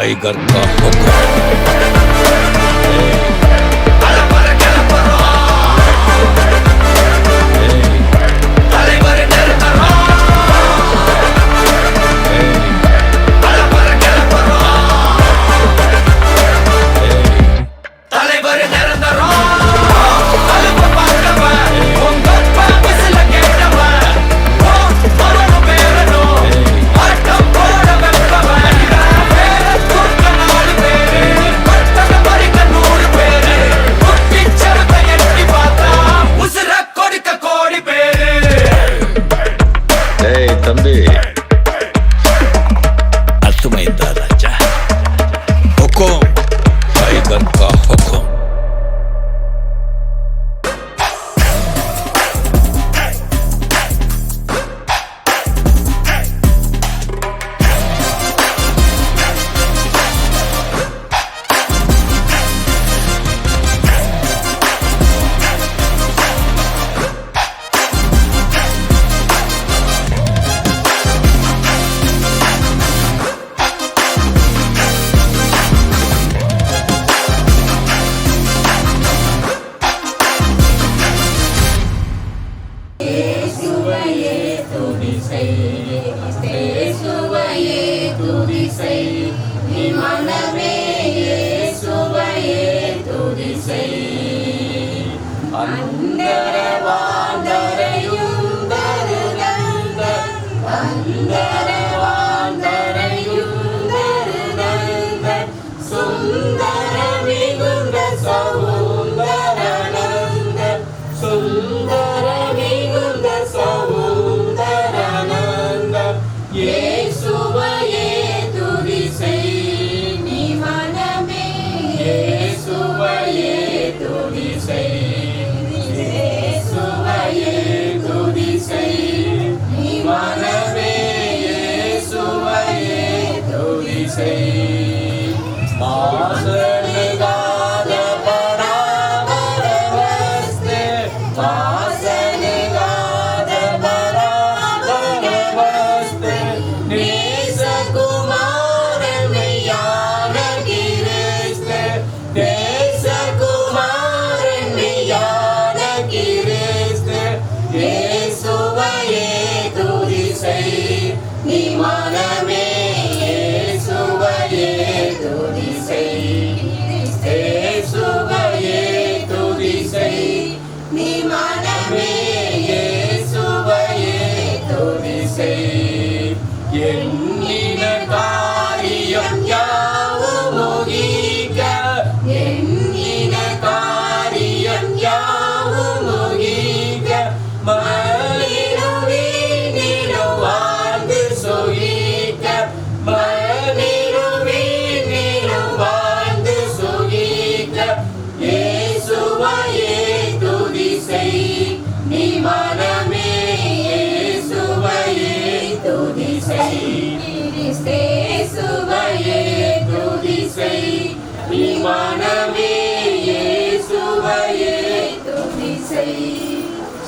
Tiger का हुक्म। तंबी अर्थमैंदा राजा हुकुम tiger का हुकुम।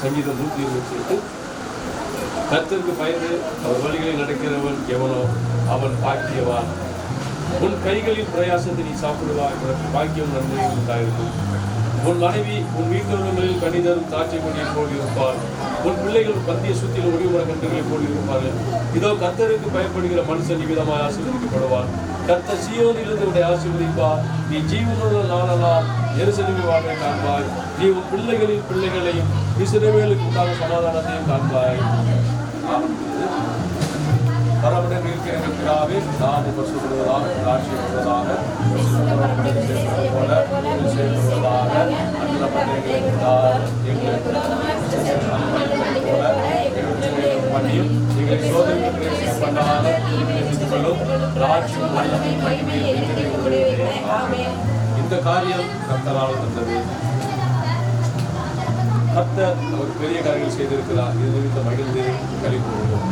சங்கீதம் 128 கர்த்தருக்கு பயந்து அவர் வழிகளில் நடக்கிறவன் எவனோ அவன் பாக்கியவான். உன் கைகளின் பிரயாசத்தை நீ சாப்பிடுவாய், உனக்கு பாக்கியம் நன்மை உண்டாயிருக்கும். உன் மனைவி உன் வீட்டுகளில் கணிதரும் தாட்சை கொடியை போல் இருப்பார். உன் பிள்ளைகள் பந்திய சுத்திலும் ஒளிவுற கன்றுகளை போல் இருப்பார்கள். இதோ கர்த்தருக்கு பயப்படுகிற மனுஷன் நிமிதமாய் ஆசீர்வதிக்கப்படுவான். கர்த்தர் சீயோனிலிருந்து உன்னை ஆசீர்வதிப்பார். நீ ஜீவனுள்ள நாளெல்லாம் எருசலேமில் வாழ்வை காண்பாய். நீ உன் பிள்ளைகளின் பிள்ளைகளையும் இஸ்ரவேலுக்கு உண்டான சமாதானத்தையும் காண்பாய். பரமனில் இருக்கிற எங்கள் பிதாவே, நாம் பரிசுத்தப்படுவதாக, ராட்சியப்படுவதாக, போல செயல்படுவதாக, பண்ணியும் எங்களை சோதனை பண்ணாத இந்த காரியம் கர்த்தரால் தந்தது. கர்த்தர் அவர் பெரிய காரியங்கள் செய்திருக்கிறார். இது நிமித்த மகிழ்ந்து களிக்கூறுவோம்.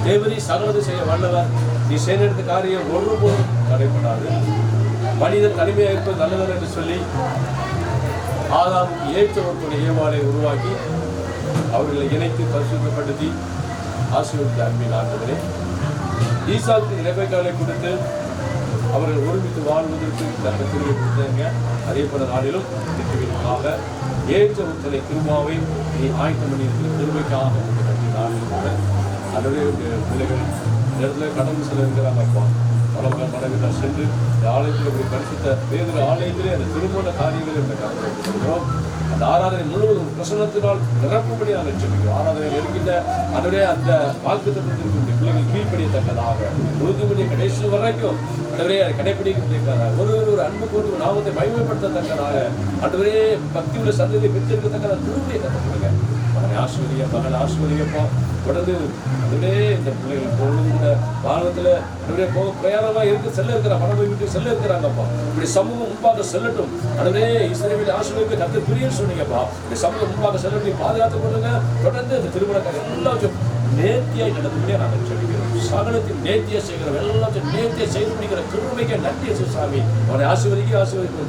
தேவனி சகலது செய்ய வல்லவர். நீ செய்த காரியம் ஒருபோதும் தடைப்படாது. மனிதன் தனிமையாக இருப்பது நல்லவர் என்று சொல்லி ஆதாமுக்கு ஏற்றவர்களுடைய ஏவாளை உருவாக்கி அவர்களை இணைத்து பரிசுத்தப்படுத்தி ஆசீர்வதித்த அன்பின் ஆண்டவரே, ஈசாக்கு ரெபெக்காளை கொடுத்து அவர்கள் ஒருமித்து வாழ்வதற்கு தங்கள் திருவை கொடுத்தாங்க. அதே போல நாளிலும் திருவிற்காக ஏற்ற உத்தலை திருமாவை நீ ஆயத்தம் பண்ணி இருக்கிற திருவைக்காக நன்றி. நாளிலும் கூட அதனுடைய பிள்ளைகள் நேரத்தில் கடந்து செல்ல இருக்கிறாங்கப்பா. பலவித சென்று ஆலயத்தில் பரிசுத்த வேறு ஆலயத்திலே அந்த திருமண காரியங்கள் என்ற கருத்துக்கிறோம். அந்த ஆராதனை முழுவதும் பிரசனத்தினால் நிரப்பும்படி நாங்கள் சொல்லிக்கிறோம். ஆராதனை இருக்கின்ற அதனுடைய அந்த வாக்குத்தத்திற்கு பிள்ளைகள் கீழ்ப்படியத்தக்கதாக உறுதிமொழி கடைசி வரைக்கும் அன்றுவரே அதை கடைபிடிக்கத்தக்கதாக ஒரு அன்பு கொண்டு நாமத்தை மகிமைப்படுத்தத்தக்கதாக அன்றுவரே பக்தி உள்ள சந்ததியை பெற்றிருக்கத்தக்கதாக திரும்பியை கற்றுக்கொடுங்க. மகனை ஆசிர்வதிய மகன் ஆசிர்வதியப்பா. தொடர்ந்து அதுவே இந்த பிள்ளைகள் பொழுது கூட வாகனத்துல அதுவே போக பிரயாணமா இருக்கு செல்ல இருக்கிற மனதை விட்டு செல்ல இருக்கிறாங்கப்பா. இப்படி சமூகம் முன்பாக செல்லட்டும். அதுவே இஸ்ரவேலை ஆசீர்வதிக்க கர்த்தர் பிரியன்னு சொன்னீங்கப்பா. இப்படி சமூகம் முன்பாக செல்லட்டும் பாதுகாத்து கொள்ளுங்க. தொடர்ந்து இந்த திருமணக்காரர் எல்லாச்சும் நேர்த்தியாய் நடந்துகிட்டே நாங்கள் சொல்லிக்கிறோம். சகலத்தில் நேர்த்தியா செய்கிறோம். எல்லாத்தையும் நேர்த்தியா செய்து முடிக்கிற திருமைக்கு நன்றி சுவாமி. அவனை ஆசீர்வதிக்க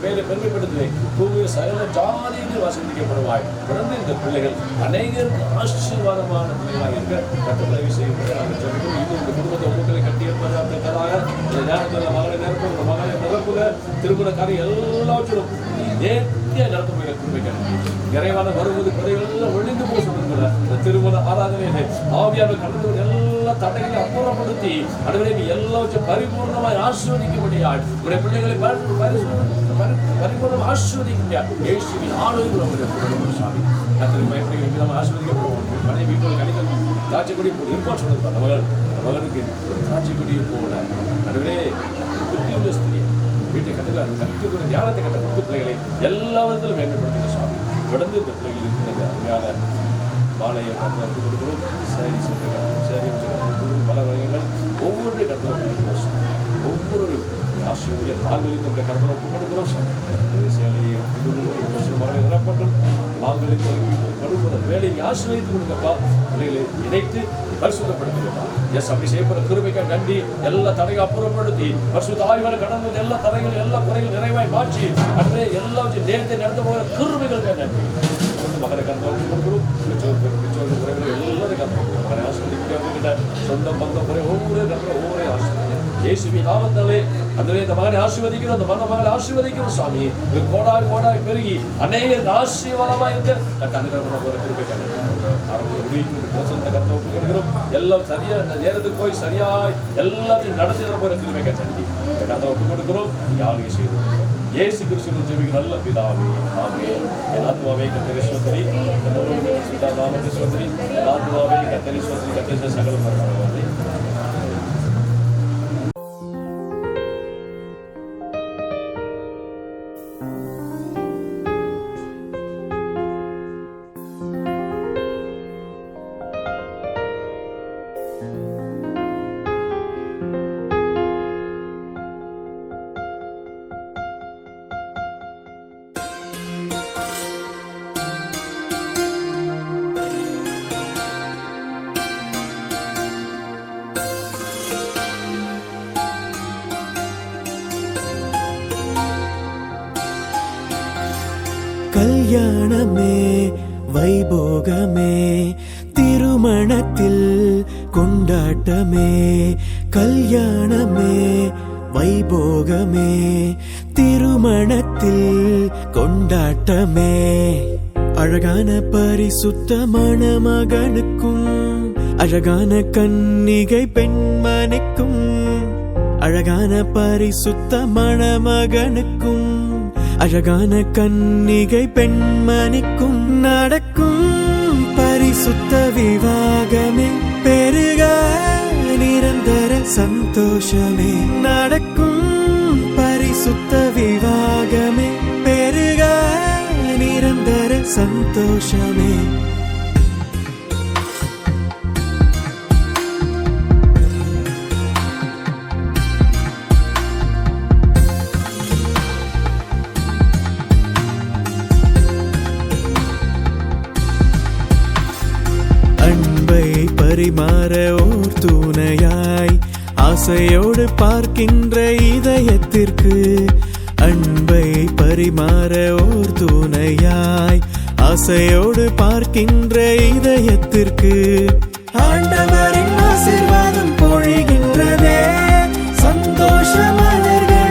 மேலே பெருமைப்படுத்துவேன். பூமியில் சகல ஜாதியில் ஆசீர்வதிக்கப்படுவாய். தொடர்ந்து இந்த பிள்ளைகள் அநேகருக்கு ஆசீர்வாதமான பிள்ளைகளாக இருக்க கட்டுப்படை செய்ய நாங்கள் சொல்லிக்கிறோம். இது இந்த குடும்பத்தை உங்களை கட்டியிருப்பது அப்படின்றதாக இந்த நேரத்தில் மகளை நிரப்பும் மகளை நிரப்புல திருமண காரியம் எல்லாவற்றும் நேர்த்தியா நடத்தும் நிறைவான வருவது குறைகள் ஒழிந்து போக சொல்லுங்கள. இந்த திருமண ஆராதனை ஆவியாக கடந்து எல்லா தடைகளை அப்புறப்படுத்தி அதுவரை நீ எல்லாவற்றையும் பரிபூர்ணமாய் ஆசீர்வதிக்கும்படியாய் உடைய பிள்ளைகளை பரிபூர்ணம் ஆசீர்வதிக்க இயேசுவின் ஆலோசனை சாமி நம்ம ஆசீர்வதிக்கப்படுவோம். மனைவி வீட்டில் கணிதம் தாட்சிக்குடி இருப்பான்னு சொல்லிருப்பாங்க. மகனுக்கு தாட்சிக்குடியை போகல அதுவரே புத்தியுள்ள ஸ்திரீ வீட்டை கற்றுக்கூட ஞானத்தை கட்ட புது பிள்ளைகளை எல்லா விதத்திலும் மேம்படுத்துகிற சாமி. தொடர்ந்து இந்த பிள்ளைகள் இருக்கிற அருமையான மாலையை கற்று கொடுக்கிறோம். சரி சரி பல வகைகள் ஒவ்வொரு கற்று ஒவ்வொரு ஆசிரியர் நாங்களுக்கு கற்பனை கொடுக்கிறோம். நிரப்பட்டும் நாங்களுக்கு கொடுக்கிற வேலையை ஆசிரியத்து கொடுங்கப்பா. பிள்ளைகளை இணைத்து பரிசுத்தப்படுத்துங்கப்பா. எஸ் அப்படி செய்யப்படுற கிருபைக்காக நன்றி. எல்லா தடையை அப்புறப்படுத்தி பரிசுத்த ஆய்வாளர் கடந்து எல்லா தடைகள் எல்லா குறைகள் நிறைவாய் மாற்றி அன்றே எல்லாவற்றையும் நேரத்தை நடத்த போகிற கிருபைகளுக்காக நன்றி. மகனை கருத்து கொடுக்கிறோம். எல்லாரும் கற்று மகனை ஆசிரியர்கிட்ட சொந்த பந்த முறை ஒவ்வொரு ஆசிரியர் இயேசுவின் நாமத்தாலே அதுவே இந்த மகனை ஆசீர்வதிக்கிறோம். அந்த மகனை ஆசீர்வதிக்கிறோம் சாமி. கோடாய் பெருகி அநேக ஆசீர்வாதமா இருக்க எல்லாம் சரியா நேரத்துக்கு போய் சரியாய் எல்லாத்தையும் நடத்தி போற திரும்ப கட்டி ஒப்பு கொடுக்கிறோம். யாரையும் செய்து இயேசு கிறிஸ்துவின் ஜெபிக்கிற நல்ல பிதாவே ஆமென். என் ஆத்மாவே கர்த்தரை ஸ்தோத்திரி. நாமத்தை ஸ்தோத்திரி. ஆத்மாவே கர்த்தரை ஸ்தோத்திரி. கர்த்தரை சகல மரணவாதி. கல்யாணமே வைபோகமே திருமணத்தில் கொண்டாட்டமே. கல்யாணமே வைபோகமே திருமணத்தில் கொண்டாட்டமே. அழகான பரிசுத்தமான மகனுக்கும் அழகான கன்னிகை பெண்மணிக்கும் அழகான பரிசுத்தமான மகனுக்கும் அழகான கன்னிகை பெண்மணிக்கும் நடக்கும் பரிசுத்த விவாகமே. பெருக நிரந்தர சந்தோஷமே. நடக்கும் பரிசுத்த விவாகமே. பெருக நிரந்தர சந்தோஷமே. பரிமாற ஓர் துணையாய் ஆசையோடு பார்க்கின்ற இதயத்திற்கு அன்பை பரிமாற ஓர் துணையாய் ஆசையோடு பார்க்கின்ற இதயத்திற்கு ஆண்டவரின் ஆசீர்வாதம் பொழிகின்றதே. சந்தோஷ மலர்கள்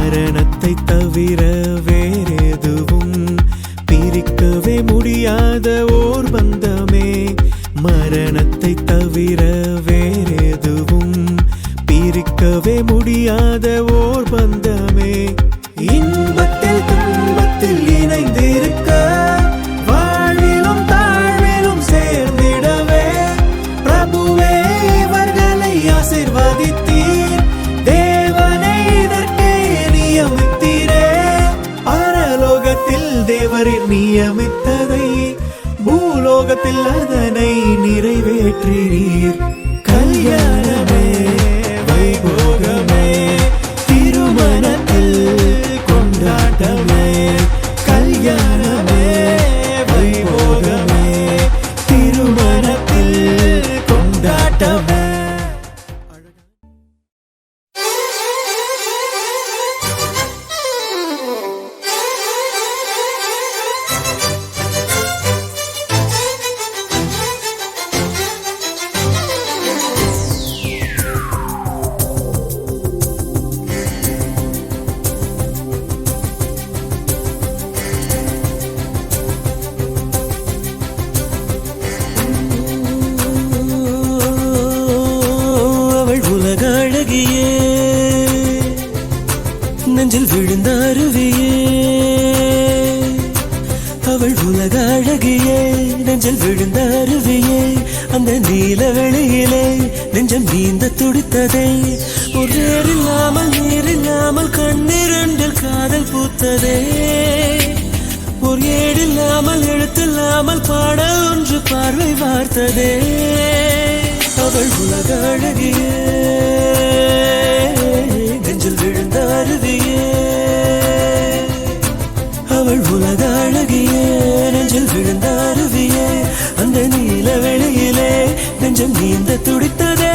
மரணத்தை தவிர வேறெதுவும் பிரிக்கவே முடியாத ஓர் பந்தமே. மரணத்தை தவிர வேறெதுவும் பிரிக்கவே முடியாத ஓர் பந்தமே. இன்பத்தில் துன்பத்தில் இணைந்திருக்க, வாழ்விலும் தாழ்விலும் சேர்ந்திடவே பிரபுவே இவர்களை ஆசீர்வதித்தீர். தேவனை இதற்கே நியமித்தீரே. பரலோகத்தில் தேவரின் நியமித்ததை பூலோகத்தில் அதனை நிறைவேற்றினீர். கல்யாணமே வைபோகமே, திருமணத்தில் கொண்டாட்டமே. கல்யாணமே வைபோகமே, திருமணத்தில் கொண்டாட்டமே. நெஞ்சில் விழுந்த அருவியே, அவள் உலக அழகியே. நெஞ்சில் விழுந்த அருவியே, அந்த நீல வெளியிலே நெஞ்சம் நீந்த துடித்ததே. ஒரு ஏறில்லாமல் நீரில்லாமல் கண்ணீரண்டில் காதல் பூத்ததே. ஒரு ஏடில்லாமல் எழுத்தில்லாமல் பாடல் ஒன்று பார்வை வார்த்ததே. அவள் உலக அழகியே, நெஞ்சில் விழுந்த அருவியே. அவள் உலக அழகியே, நெஞ்சில் விழுந்த அருவியே. அந்த நீல வெளியிலே நெஞ்சம் நீந்த துடித்ததே.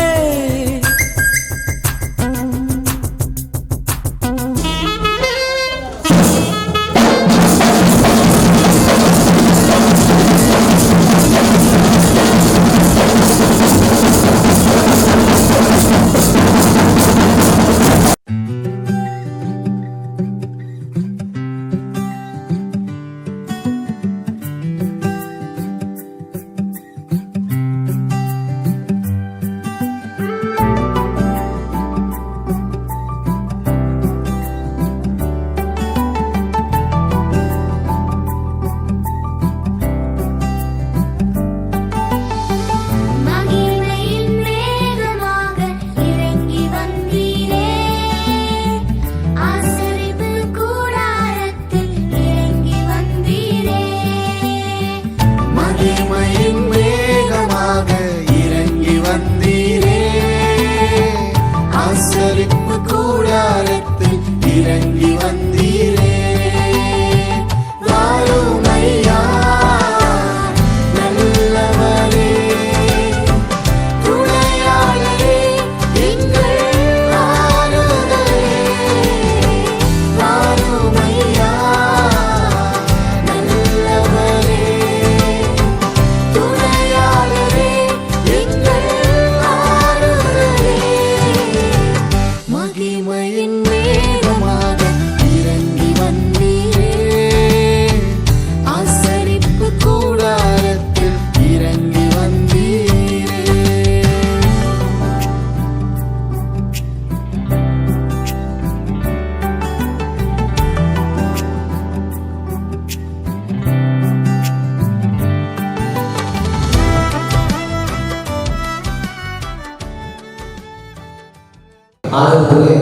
ஆறுதலை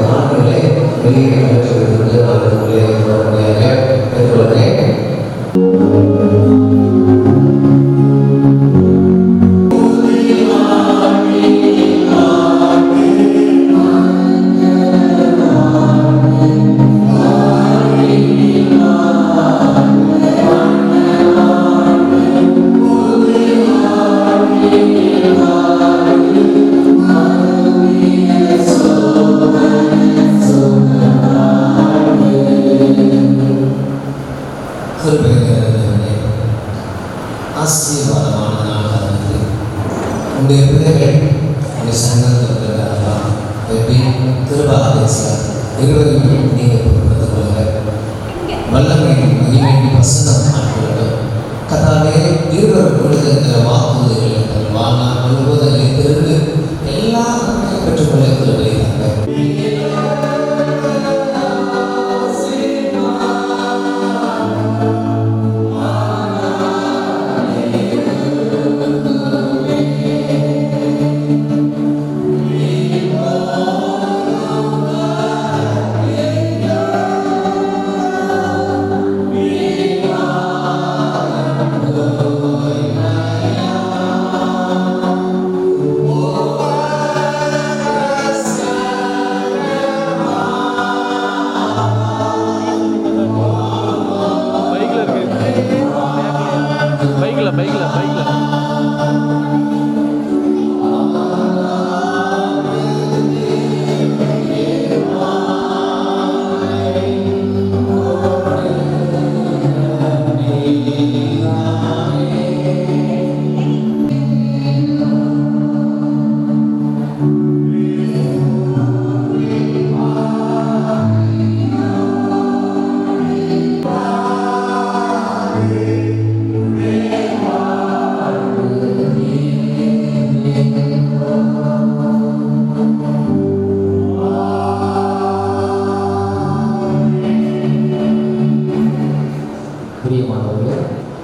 ஆறுதலை வெளியே அழைச்சிருந்து ஆறுதலை பெற்றுள்ளேன். ஆசீர்வாதமான நாளாக இருக்குது. உங்களுடைய பிள்ளைகள் உங்களுடைய சங்கத்தில் இருக்கிறார்களா? எப்படி திருபாக பேசுகிறார்? இருவரையும் நீங்கள் பொறுப்பது கொள்ளுங்க. வல்லமை மகிமையின் வசனம் ஆட்களும் கதாவே இருவர் கொடுக்கிற வாக்குறுதிகளை தங்கள் வாழ்நாள் முழுவதும் அளித்திருந்து எல்லா நன்மையும் பெற்றுக்கொள்ள கொள்கிறாங்க.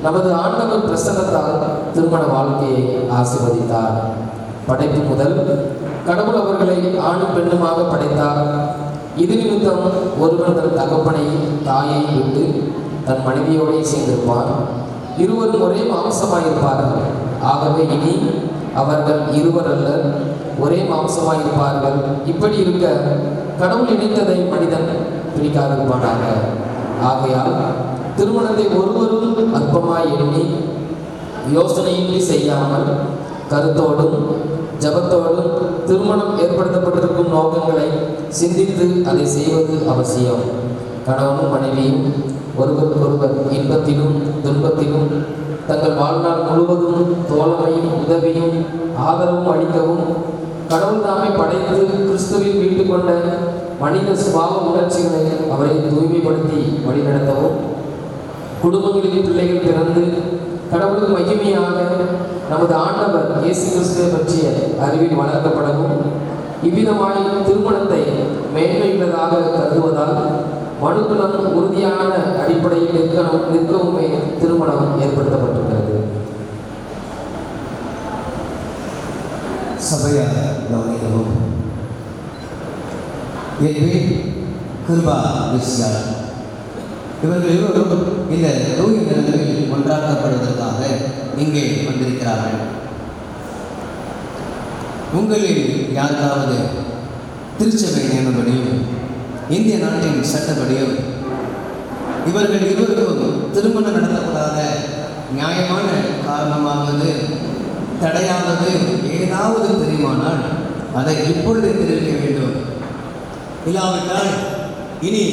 நமது ஆண்டவர் பிரசன்னத்தால் திருமண வாழ்க்கையை ஆசீர்வதித்தார். படைப்பு முதல் கடவுள் அவர்களை ஆணும் பெண்ணுமாக படைத்தார். இது நிமித்தம் ஒருவன் தன் தகப்பனையும் தாயை விட்டு தன் மனைவியோடு சேர்ந்திருப்பார். இருவரும் ஒரே மாம்சமாயிருப்பார்கள். ஆகவே இனி அவர்கள் இருவர் அல்ல, ஒரே மாம்சமாயிருப்பார்கள். இப்படி இருக்க கடவுள் இணைத்ததை மனிதன் பிரிக்காதிருப்பானாக. ஆகையால் திருமணத்தை ஒருவரும் அற்பமாய் எண்ணி யோசனையின்றி செய்யாமல் கருத்தோடும் ஜபத்தோடும் திருமணம் ஏற்படுத்தப்பட்டிருக்கும் நோக்கங்களை சிந்தித்து அதை செய்வது அவசியம். கணவனும் மனைவியும் ஒருவருக்கொருவர் இன்பத்திலும் துன்பத்திலும் தங்கள் வாழ்நாள் முழுவதும் தோழமையும் உதவியும் ஆதரவும் அளிக்கவும் கடவுள் தாமே படைத்து கிறிஸ்துவில் மீட்டு கொண்ட மனித சுபாவ உணர்ச்சிகளை அவரை தூய்மைப்படுத்தி வழிநடத்தவும் குடும்பங்களில் பிள்ளைகள் பிறந்து கடவுளுக்கு மகிமையாக நமது ஆண்டவர் இயேசு கிறிஸ்துவை பற்றிய அறிவில் வளர்க்கப்படவும் இவ்விதமாய் திருமணத்தை மேன்மையுள்ளதாக கருதுவதால் மனுக்குலம் உறுதியான அடிப்படையில் நிற்கவுமே திருமணம் ஏற்படுத்தப்பட்டிருக்கிறது. சபையாக கவனிக்கவும். என் பேர் கிருபா விஸ்யால். இவர்கள் இருவரும் இந்த தூய நிலங்களில் ஒன்றாக்கப்படுவதற்காக இங்கே வந்திருக்கிறார்கள். உங்களில் யாருக்காவது திருச்சபை நியமப்படியும் இந்திய நாட்டின் சட்டப்படியும் இவர்கள் இருவருக்கும் திருமணம் நடத்தக்கூடாத நியாயமான காரணமாவது தடையாவது ஏதாவது தெரியுமானால் அதை இப்பொழுது தெரிவிக்க வேண்டும். இல்லாவிட்டால் இனி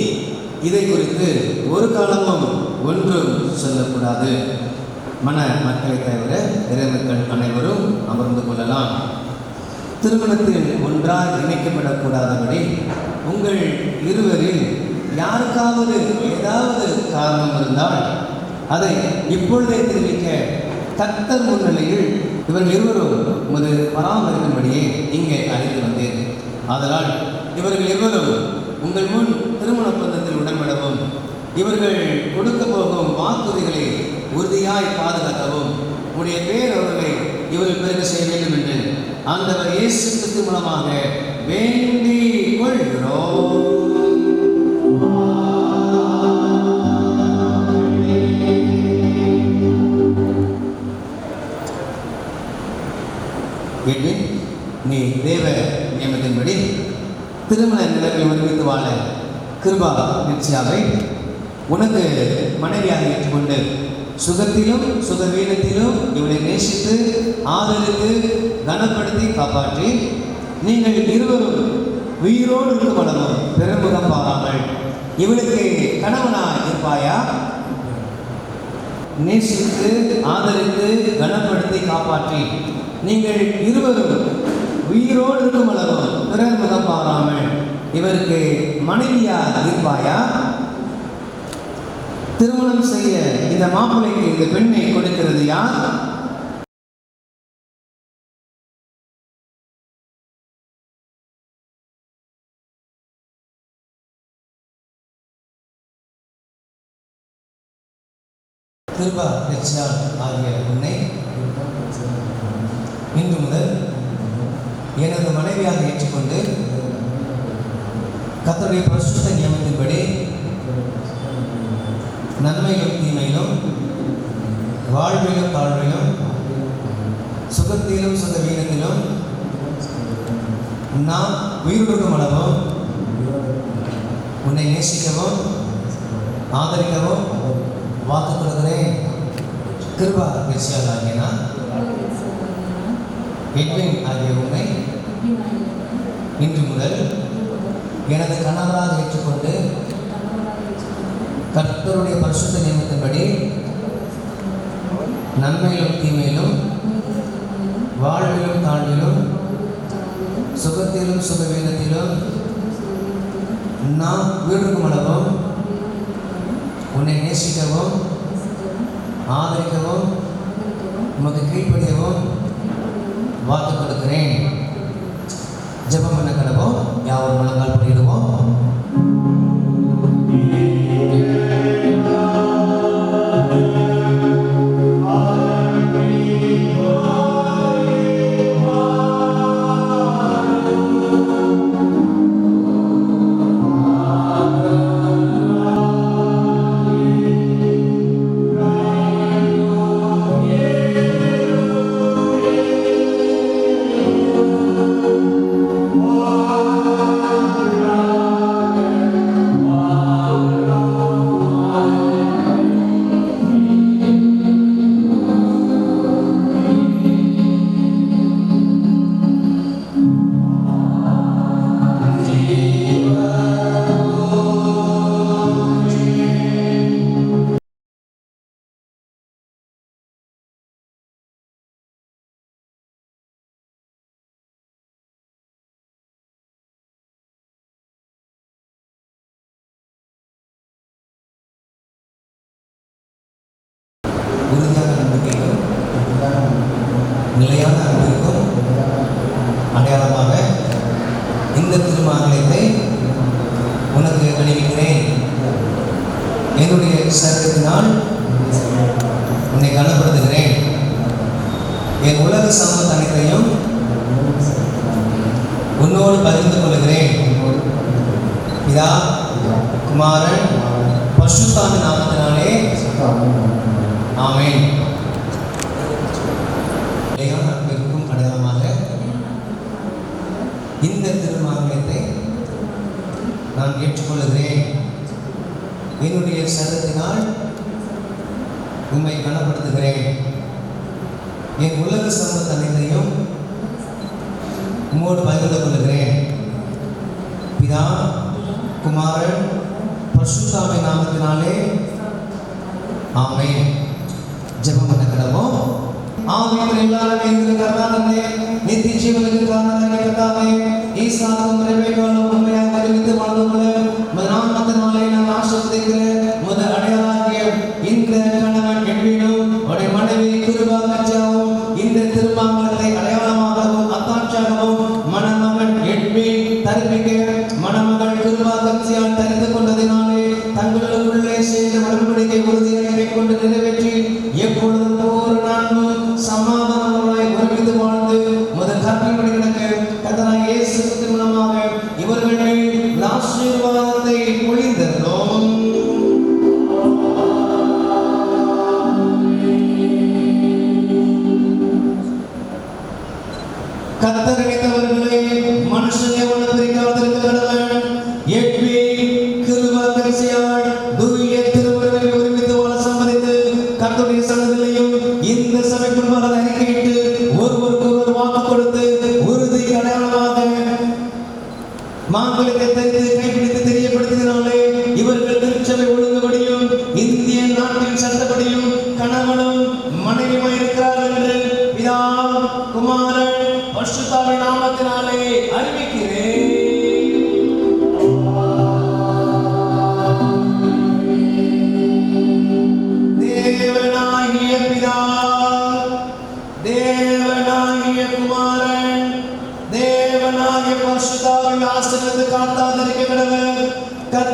இதை குறித்து ஒரு காலமும் ஒன்றும் சொல்லக்கூடாது. மன மக்களை தவிர இறைமக்கள் அனைவரும் அமர்ந்து கொள்ளலாம். திருமணத்தில் ஒன்றாக இணைக்கப்படக்கூடாதபடி உங்கள் இருவரில் யாருக்காவது ஏதாவது காரணம் இருந்தால் அதை இப்பொழுதே தெரிவிக்க கர்த்தர் முன்னிலையில் இவர்கள் இருவரும் உமது பராமரிக்கும்படியே இங்கே அழைத்து வந்தேன். ஆதலால் இவர்கள் இருவரும் உங்கள் முன் திருமண ஒப்பந்தத்தில் உடன்படவும் இவர்கள் கொடுக்க போகும் வாக்குறுதிகளை உறுதியாய் பாதுகாக்கவும் உடைய பேர் அவர்களை இவர்கள் பெருக செய்ய வேண்டும் என்று ஆண்டவர் இயேசு கிறிஸ்து மூலமாக வேண்டிக் கொள்கிறோம். நீ தேவ நியமத்தின்படி திருமண நிலையில் ஒருமித்து வாழ கிருபா நிச்சயாவை உனக்கு மனைவியாக ஏற்றுக்கொண்டு சுகத்திலும் சுகவீனத்திலும் இவனை நேசித்து ஆதரித்து கனப்படுத்தி காப்பாற்றி நீங்கள் இருவரும் உயிரோடு இருக்கும் அளவும் பெருமுகம் பாராமல் இவனுக்கு கணவனாய் இருப்பாயா? நேசித்து ஆதரித்து கனப்படுத்தி காப்பாற்றி நீங்கள் இருவரும் உயிரோடு இருக்கும் அளவும் பிறர் முகம் பாராமல் இவருக்கு மனைவியா இருப்பாயா? திருமணம் செய்ய இந்த மாப்பிள்ளைக்கு இந்த பெண்ணை கொடுக்கிறது யார்? கிருபா பெற்றால் ஆகிய உன்னை இன்று முதல் எனது மனைவியாக ஏற்றுக்கொண்டு கர்த்தருடைய பரிசுத்த நியமத்தின்படி நன்மையிலும் தீமையிலும் வாழ்விலும் தாழ்விலும் சுகத்திலும் சுகவீனத்திலும் நாம் உயிரிழக்கும் அளவும் உன்னை நேசிக்கவும் ஆதரிக்கவும் வாக்கு கொடுக்கிறேன். கிருபா பெற்றால் ஆகிய நான் எட்வின் ஆகிய உன்னை இன்று முதல் எனது கணவராக ஏற்றுக்கொண்டு கர்த்தருடைய பரிசுத்த நியமத்தின்படி நன்மையிலும் தீமையிலும் வாழ்விலும் தாழ்விலும் சுகத்திலும் சுகவீனத்திலும் நாம் வீடுக்கும் அளவும் உன்னை நேசிக்கவும் ஆதரிக்கவும் உமக்கு கீழ்ப்படியவும் வாக்கு கொடுக்கிறேன். ஜெபம் பண்ண கடவோம். யாவரும் முழங்கால் படியிடுவோம். உறுதியான நம்பிக்கைக்கும் நிலையான அன்பிற்கும் அடையாளமாக இந்த திருமாங்கலத்தை உனக்கு அணிவிக்கிறேன். என்னுடைய சரீரத்தினால் உன்னை கனப்படுத்துகிறேன். என் உலக சமூக அனைத்தையும் உன்னோடு பகிர்ந்து கொள்கிறேன். பிதா குமாரன் பரிசுத்தாவின் நாமத்தினாலே ஆமென். அன்பிற்கும் அடையாளமாக இந்த திருமாங்கலத்தை நான் ஏற்றுக்கொள்கிறேன். என்னுடைய சரீரத்தினால் உம்மை கனப்படுத்துகிறேன். என் உலக சமூக அனைத்தையும் உம்மோடு பகிர்ந்து கொள்கிறேன். பிதா குமாரன் பரிசுத்தாவின் நாமத்தினாலே ஆமென். ஜெபம் பண்ண கடவோம். ஆமென். எல்லாரும் எங்களை கர்த்தாவே நித்திய ஜீவனுக்கு காரணராகிய கர்த்தாவே ஈசாக்கும் நிறைவேறும் உண்மையாக அறிவித்து வாழ்ந்தவர்களே நாமத்தினாலே நான் ஆசீர்வதிக்கிறேன். முதல் அடையாளமாகிய இந்த கணவன் எட்வினும் உடைய மனைவி கிருபா பெற்றாவும் இந்த திருமாங்கலத்தை அடையாளமாகவும் அத்தாட்சியாகவும் மணமகன் எட்வின் தரிப்பிக்க மணமகள் கிருபா பெற்றால் தெரிந்து கொண்டதினாலே தங்களுக்குள்ளே செய்த உடன்படிக்கை உறுதியை கொண்டு நிறைவேற்றி எப்பொழுதும் போர் நான்கும் சமாதானமாய் ஒருமித்து வாழ்ந்து முதல் கற்பனைப்படி கிடக்க கர்த்தராகிய இயேசு கிறிஸ்து மூலமாக இவர்கள் மேல் ஆசீர்வாதத்தை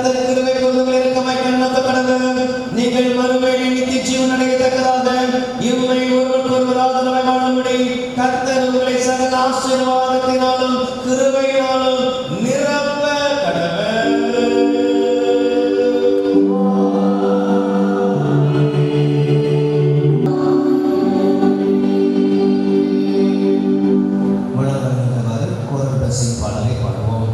கர்த்தர் கிருபை கொண்டவர்கள் இருக்கமாய் கண்ணோக்கப்படுது. நீங்கள் மறுமையில் நித்திய ஜீவன் அடையத்தக்கதாக இம்மை ஒருவர் ஆதரவாய் வாழும்படி கர்த்தர் உங்களை சகல ஆசீர்வாதத்தினாலும் கிருபையினாலும் நிரப்ப கடவர். பாடலை பாடுவோம்.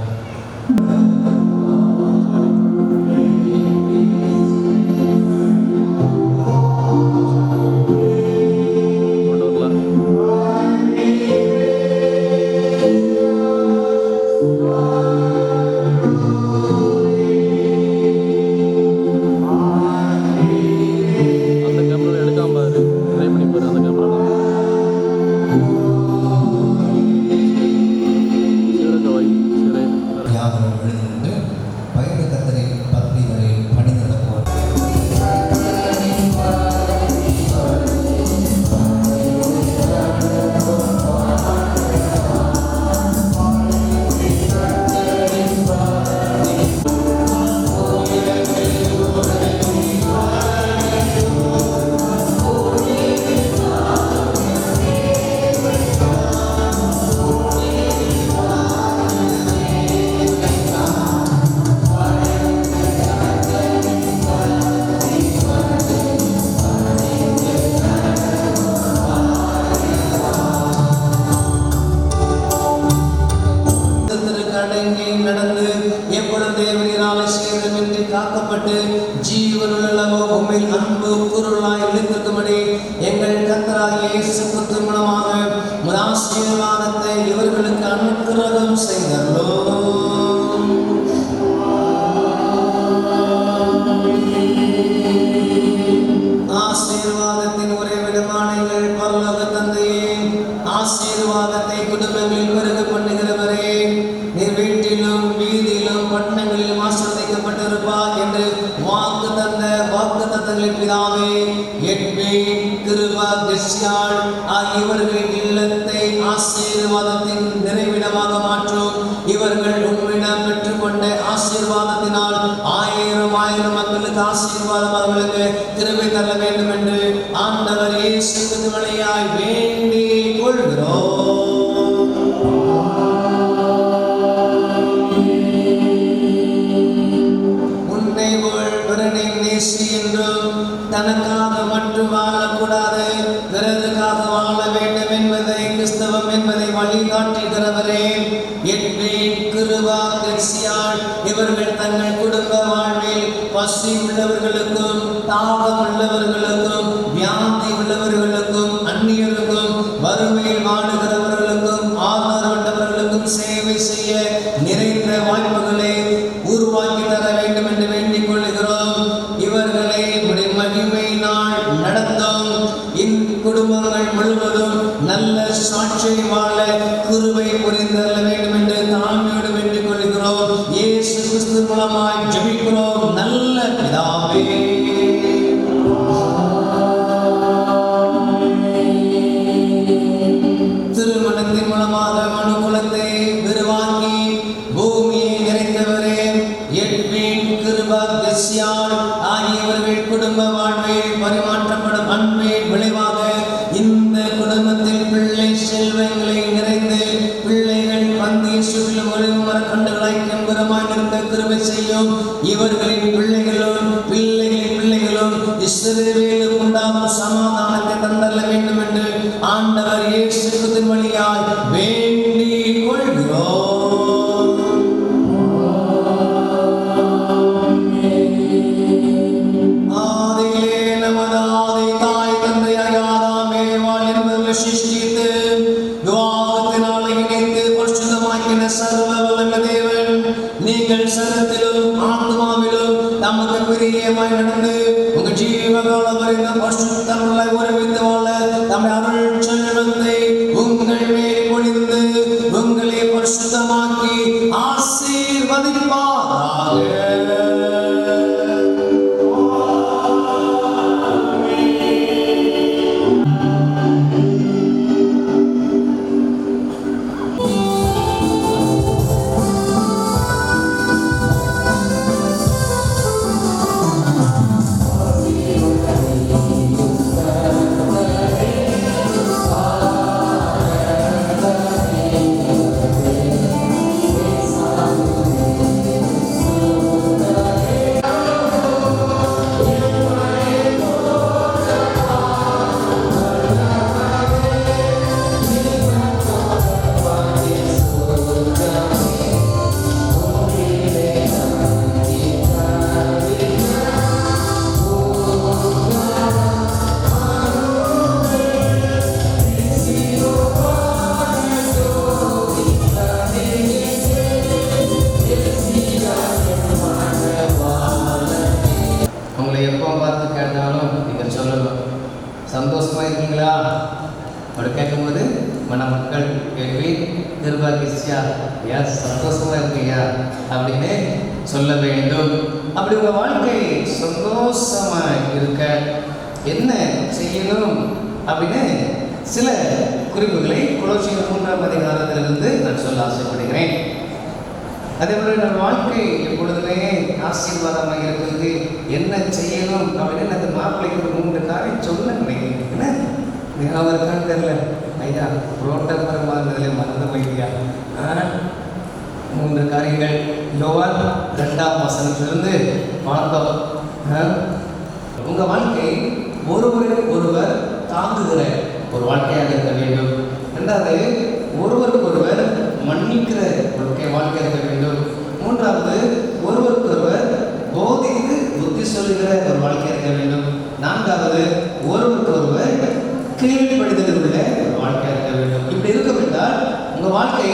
நடந்து எப்பொழுது தேவனாலே சேதமின்றி காக்கப்பட்டு ஜீவனுள்ளவோ உம்மில் அன்பு பொருளாய் எழுந்திருக்கும்படி எங்கள் கர்த்தராகிய இயேசு கிறிஸ்து மூலமாக உமது ஆசீர்வாதத்தை இவர்களுக்கு அனுக்கிரகம் செய்தருளும். ஆசீர்வாதத்தின் உறைவிடமான எங்கள் பரலோக தந்தையே, ஆசீர்வாதத்தை குடும்பங்களில் பெருக பண்ணுகிறவரே, நீர் வீட்டிலும் வீதியிலும் பட்டணங்களிலும் ஆசீர்வதிக்கப்பட்டிருப்பார் என்று வாக்கு தந்த வாக்கு தத்தங்களின் பிதாவே, எட்வின், கிருபா, கெஸ்யாள் ஆகியவர்களின் இல்லத்தை ஆசீர்வாதத்தின் நிறைவிடமாக மாற்றும். இவர்கள் உம்மிடம் பெற்றுக்கொண்ட ஆசீர்வாதத்தினால் ஆயிரம் ஆயிரம் மக்களுக்கு ஆசீர்வாதமாக விளங்க கிருபை தர வேண்டும் என்று ஆண்டவர் இயேசு கிறிஸ்து வழியாய் வேண்டிக் கொள்கிறோம். என்றும் தனக்காக மட்டும் வாழக்கூடாது, பிறருக்காக வாழ வேண்டும் என்பதை கிறிஸ்தவம் என்பதை வழிகாட்டுகிறவரே, எட்வின், கிருபா, கெஸ்யாள் இவர்கள் தங்கள் குடும்ப வாழ்வில் பசி உள்ளவர்களுக்கும் தாகம் உள்ளவர்களுக்கும் வியாதி உள்ளவர்களுக்கும் அந்நியருக்கும் வறுமையில் வாழுகிறவர்களுக்கும் ஆதரவற்றவர்களுக்கும் சேவை செய்ய நிறைந்த வாய்ப்புகளை உருவாக்கி தர வேண்டும் என்று வேண்டிக் கொள்கிறோம். இவர்களை மகிமையினால் நடத்தும். இக்குடும்பங்கள் முழுவதும் நல்ல சாட்சி வாழ கிருபை புரிந்தள்ள வேண்டும் என்று தாழ்மையோடு வேண்டிக் கொள்கிறோம். இயேசு கிறிஸ்து மூலமாய் ஜெபிக்கிறோம் நல்ல பிதாவே. திருமணத்தின் மூலமாக மனுக்குலத்தை விரிவாக்கி பூமியை நிறைந்தவரே, எட்வின், கிருபா, கெஸ்யாள் ஆகியவர்கள் குடும்ப வாழ்வில் பரிமாற்றப்படும் அன்பின் விளைவாக இந்த குடும்பத்தில் பிள்ளை செல்வங்களை நிறைந்து பிள்ளைகள் பந்திய சுற்றிலும் ஒளிவு மரக்கண்டுகளாய் கம்பீரமாய் நிற்க கிருபை செய்யும். இவர்களின் பிள்ளைகளும் பிள்ளைகளின் பிள்ளைகளும் இஸ்ரவேலுக்கு உண்டாகும் சமாதானத்தை தந்தள்ள வேண்டும் என்று ஆண்டவர் இயேசு கிறிஸ்துவின் வழியாய் வேண்டிக் கொள்கிறோம். நீங்கள் சரத்திலும் ஆத்மாவிலும் நமக்கு பிரியமாய் நடந்து உங்கள் ஜீவகாலம் வரைந்த பரிசுத்தங்களை உறவித்து வாழ நம்முடைய அருள் செல்வத்தை உங்கள் மேல் பொழிந்து உங்களை பரிசுத்தமாக்கி ஆசீர்வதிப்பாராக. கேட்கும்போது மணமக்கள் கேள்வி நிர்வாகிச்சியா ஐயா சந்தோஷமா இருக்கியா அப்படின்னு சொல்ல வேண்டும். அப்படி உங்கள் வாழ்க்கை சந்தோஷமா இருக்க என்ன செய்யணும் அப்படின்னு சில குறிப்புகளை கொலோசியர் 3ஆம் அதிகாரத்திலிருந்து நான் சொல்ல ஆசைப்படுகிறேன். அதே போல நம்ம வாழ்க்கை எப்பொழுதுமே ஆசீர்வாதமாக இருக்கிறது என்ன செய்யணும் அப்படின்னு அந்த மாப்பிள்ளைக்கு ஒரு 3 காரியம் சொல்ல நினைக்கிறேன். என்ன ஞாபகம் இருக்கான்னு தெரியல ஐயா புரோட்டபரமானதில் மறந்து போய்யா. 3 காரியங்கள் யோவான் 2ஆம் வசனத்திலிருந்து பார்த்தோம். உங்கள் வாழ்க்கை ஒருவரை ஒருவர் தாங்குகிற ஒரு வாழ்க்கையாக இருக்க வேண்டும். 2வது ஒருவருக்கொருவர் மன்னிக்கிற வாழ்க்கை இருக்க வேண்டும். 3வது ஒருவருக்கொருவர் போதித்து புத்தி சொல்லுகிற ஒரு வாழ்க்கை இருக்க வேண்டும். 4வது ஒருவருக்கொருவர் கீழ்ப்படுதல் உள்ள ஒரு வாழ்க்கை இருக்க வேண்டும். இப்படி இருக்கும் என்றால் உங்கள் வாழ்க்கை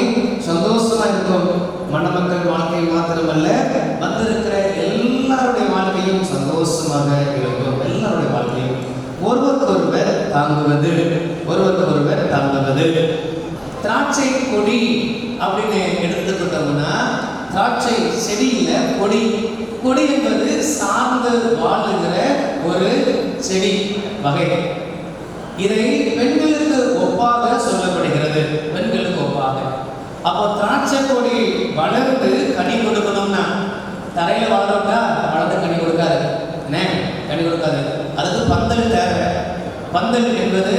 சந்தோஷமா இருக்கும். மணமக்கள் வாழ்க்கை மாத்திரமல்ல, வந்திருக்கிற எல்லாருடைய வாழ்க்கையும் சந்தோஷமாக இருக்கும். எல்லாருடைய வாழ்க்கையும் ஒருவருக்கொருவர் தாங்குவது, ஒருவருக்கொருவர் தாங்குவது. திராட்சை கொடி அப்படின்னு எடுத்துக்கிட்டோம்னா திராட்சை செடியில கொடி, கொடி என்பது சார்ந்து வாழுகிற ஒரு செடி வகை. இதை பெண்களுக்கு ஒப்பாக சொல்லப்படுகிறது, பெண்களுக்கு ஒப்பாக. அப்போ திராட்சை கொடி வளர்ந்து கனி கொடுக்கணும்னா தரையில வளர்ந்தா வளர்ந்து கனி கொடுக்காது, என்ன கனி கொடுக்காது. அதுக்கு பந்தல் தேவை. பந்தல் என்பது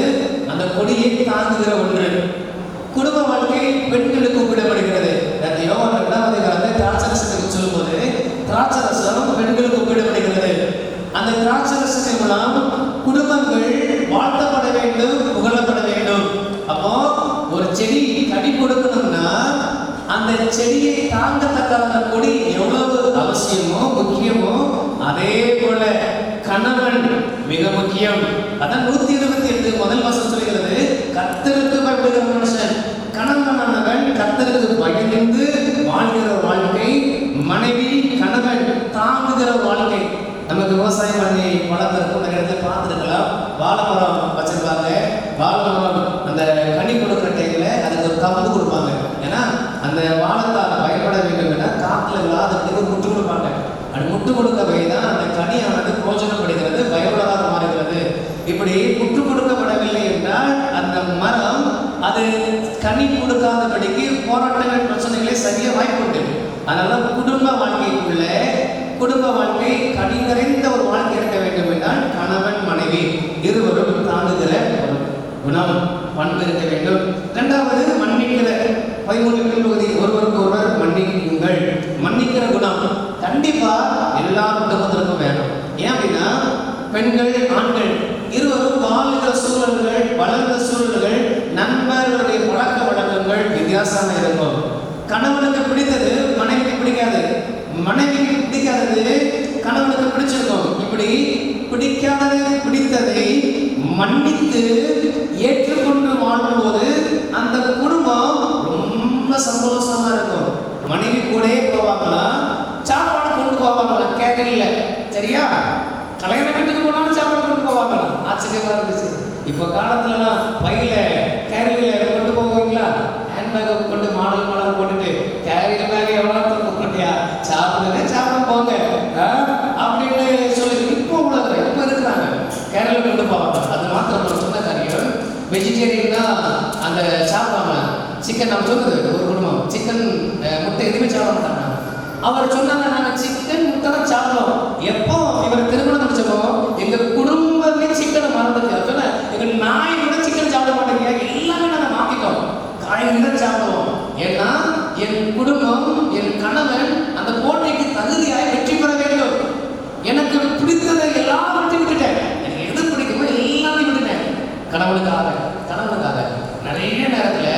அந்த கொடியை தாங்குகிற ஒன்று. குடும்ப வாழ்க்கை பெண்களுக்கு ஒப்பிடப்படுகிறது. யோவான் 2ஆம் அதிகாரத்தில் திராட்சரசத்துக்கு சொல்லும்போது திராட்சரசம் பெண்களுக்கு ஒப்பிடப்படுகிறது. அந்த திராட்சரசத்தின் மூலம் குடும்பங்கள் வாழ்த்தப்பட வேண்டும், புகழப்பட வேண்டும். அப்போ ஒரு செடி கனி கொடுக்கணும்னா அந்த செடியை தாங்கத்தக்க கொடி எவ்வளவு அவசியமோ முக்கியமோ அதே போல கணவன் மிக முக்கியம். அதான் 128 முதல் வசனம் சொல்கிறது, கர்த்தருக்கு பயப்படுகிற மனுஷன். கணவனானவன் கர்த்தருக்கு பயந்து வாழ்கிற வாழ்க்கை, மனைவி கணவன் தாங்குகிற வாழ்க்கை. நமக்கு விவசாயம் பண்ணி வளர்த்துருக்கும் நிறைய இடத்துல பார்த்துருக்கலாம். வாழை மரம் வச்சிருப்பாங்க. வாழை மரம் அந்த கனி கொடுக்குற டைம்ல அதுக்கு ஒரு கம்பு கொடுப்பாங்க. ஏன்னா அந்த வாழைத்தாரை பயன்பட வேண்டும் என காற்றுல விழாததுக்கு ஒரு முட்டு கொடுப்பாங்க. அது முட்டு கொடுக்கவே தான் அந்த கனியானது போஜனப்படுகிறது, பயனுள்ளதாக மாறுகிறது. இப்படி முட்டு கொடுக்கப்படவில்லை என்றால் அந்த மரம் அது கனி கொடுக்காதபடிக்கு போராட்டங்கள் பிரச்சனைகளே சரிய வாய்ப்பு உண்டு. அதனால குடும்ப வாழ்க்கைக்குள்ள குடும்ப வாழ்க்கை கனி நிறைந்த ஒரு வாழ்க்கை இருக்க வேண்டும் என்றால் கணவன் மனைவி இருவரும் தாங்குகிற ஒரு குணம் பண்பு இருக்க வேண்டும். 2வது மன்னிக்கிற 13 பகுதி ஒருவருக்கு ஒருவர் மன்னிக்குங்கள். மன்னிக்கிற குணம் கண்டிப்பா எல்லா குடும்பத்திற்கும் வேணும். ஏன் அப்படின்னா பெண்கள் ஆண்கள் இருவரும் வாழ்கிற சூழல்கள், வளர்ந்த சூழல்கள், நண்பர்களுடைய பழக்க வழக்கங்கள் வித்தியாசமா இருக்கும். கணவனுக்கு பிடித்தது மனைவிக்கு பிடிக்காது, மனைவிக்கு பிடிக்காதது கணவனுக்கு பிடிச்சிருக்கும். இப்படி பிடிக்காதது பிடித்ததை மன்னித்து ஏற்றுக்கொண்டு வாழும்போது அந்த குடும்பம் ரொம்ப சந்தோஷமா இருக்கும். மனைவி கூட போவாங்களா, சாப்பாடு கொண்டு போவாங்களா கேட்கல, சரியா? கல்யாண வீட்டுக்கு போனாலும் சாப்பாடு கொண்டு போவாங்களா? ஆச்சரியமா இருந்துச்சு. இப்போ காலத்துலலாம் பையில கேரியர்ல கொண்டு போவீங்களா? ஹேண்ட்பேக் கொண்டு மாடல் மாடல் போட்டுட்டு கேரியர் பேக் எவ்வளோ தூக்கியா சாப்பிடுங்க சாப்பிட போங்க அப்படின்னு சொல்லி இப்போ உலக இப்போ இருக்கிறாங்க. கேரளா கொண்டு போவாங்க. அது மாத்திரம் சொன்ன காரியம். வெஜிடேரியன் தான் அந்த சாப்பிடுவாங்க. சிக்கன் நம்ம சொன்னது ஒரு குடும்பம் சிக்கன் முட்டை எதுவுமே சாப்பிட மாட்டாங்க. அவர் சொன்னாங்க, நாங்கள் சிக்கன் முட்டை தான் சாப்பிடுவோம். எப்போ இவர் திருமணம் முடிச்சப்போ எங்கள் குடும்பமே சிக்கனை மறந்துச்சு. சொன்ன எங்கள் நாய் கூட சிக்கன் சாப்பிட மாட்டேங்க, எல்லாமே நாங்கள் மாற்றிட்டோம், காய்கறி தான் சாப்பிடுவோம். ஏன்னா என் குடும்பம் என் கணவன் அந்த போட்டிக்கு தகுதியாய் வெற்றி பெற வேண்டும். எனக்கு பிடித்ததை எல்லாவற்றையும் விட்டுட்டேன். எனக்கு எது பிடிக்குமோ எல்லாமே விட்டுட்டேன் கணவனுக்காக. நிறைய நேரத்துல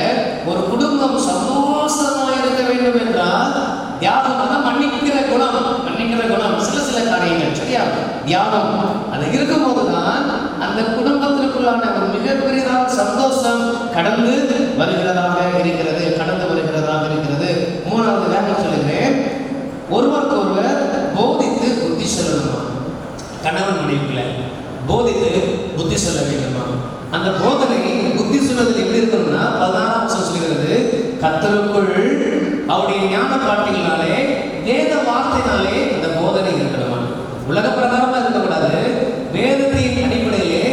ஒரு குடும்பம் சந்தோஷமாக இருக்க வேண்டும் என்றால் தியாகம் மன்னிக்கிற குணம் சில காரியங்கள், சரியா? தியாகம் அது இருக்கும் போதுதான் அந்த குடும்பத்திற்குள்ளான ஒரு மிகப்பெரியதான சந்தோஷம் கடந்து வருகிறதாக இருக்கிறது. 3வது வேகம் சொல்லுகிறேன், ஒருவருக்கு ஒருவர் போதித்து புத்தி சொல்லணுமா? கணவன் மனைவிக்குள்ள போதித்து புத்தி சொல்ல வேண்டுமா? அந்த போதனை புத்தி சொல்வதில் எப்படி இருக்கணும்னா 16ஆம் வசனம் சொல்கிறது, கர்த்தருக்குள் அவருடைய ஞான பாட்டினாலே வேத வார்த்தையினாலே அந்த போதனை இருக்கணுமா. உலக பிரகாரமா இருக்கக்கூடாது. வேதத்தின் அடிப்படையிலே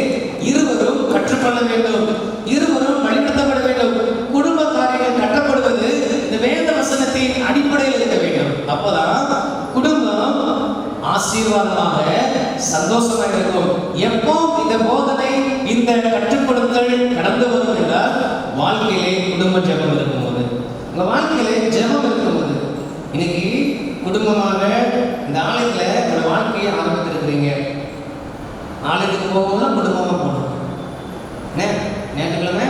இருவரும் கற்றுக்கொள்ள வேண்டும், இருவரும் வழிநடத்தப்பட வேண்டும். குடும்ப காரியங்கள் கட்டப்படுவது இந்த வேத வசனத்தின் அடிப்படையில் இருக்க வேண்டும். அப்போதான் குடும்பம் ஆசீர்வாதமாக சந்தோஷமாக இருக்கும். எப்போ இந்த போதனை இந்த கற்றுக்கொடுத்தல் கடந்து வரும் என்றால் வாழ்க்கையிலே குடும்ப ஜெபம் இருக்கும்போது, உங்க வாழ்க்கையிலே ஜெபம் இருக்கும்போது. இன்னைக்கு குடும்பமாக இந்த ஆலயத்துல ஒரு வாழ்க்கையை ஆரம்பித்திருக்கிறீங்க. ஆலயத்துக்கு போகும்போது குடும்பமா போகணும். ஞாயிற்றுக்கிழமை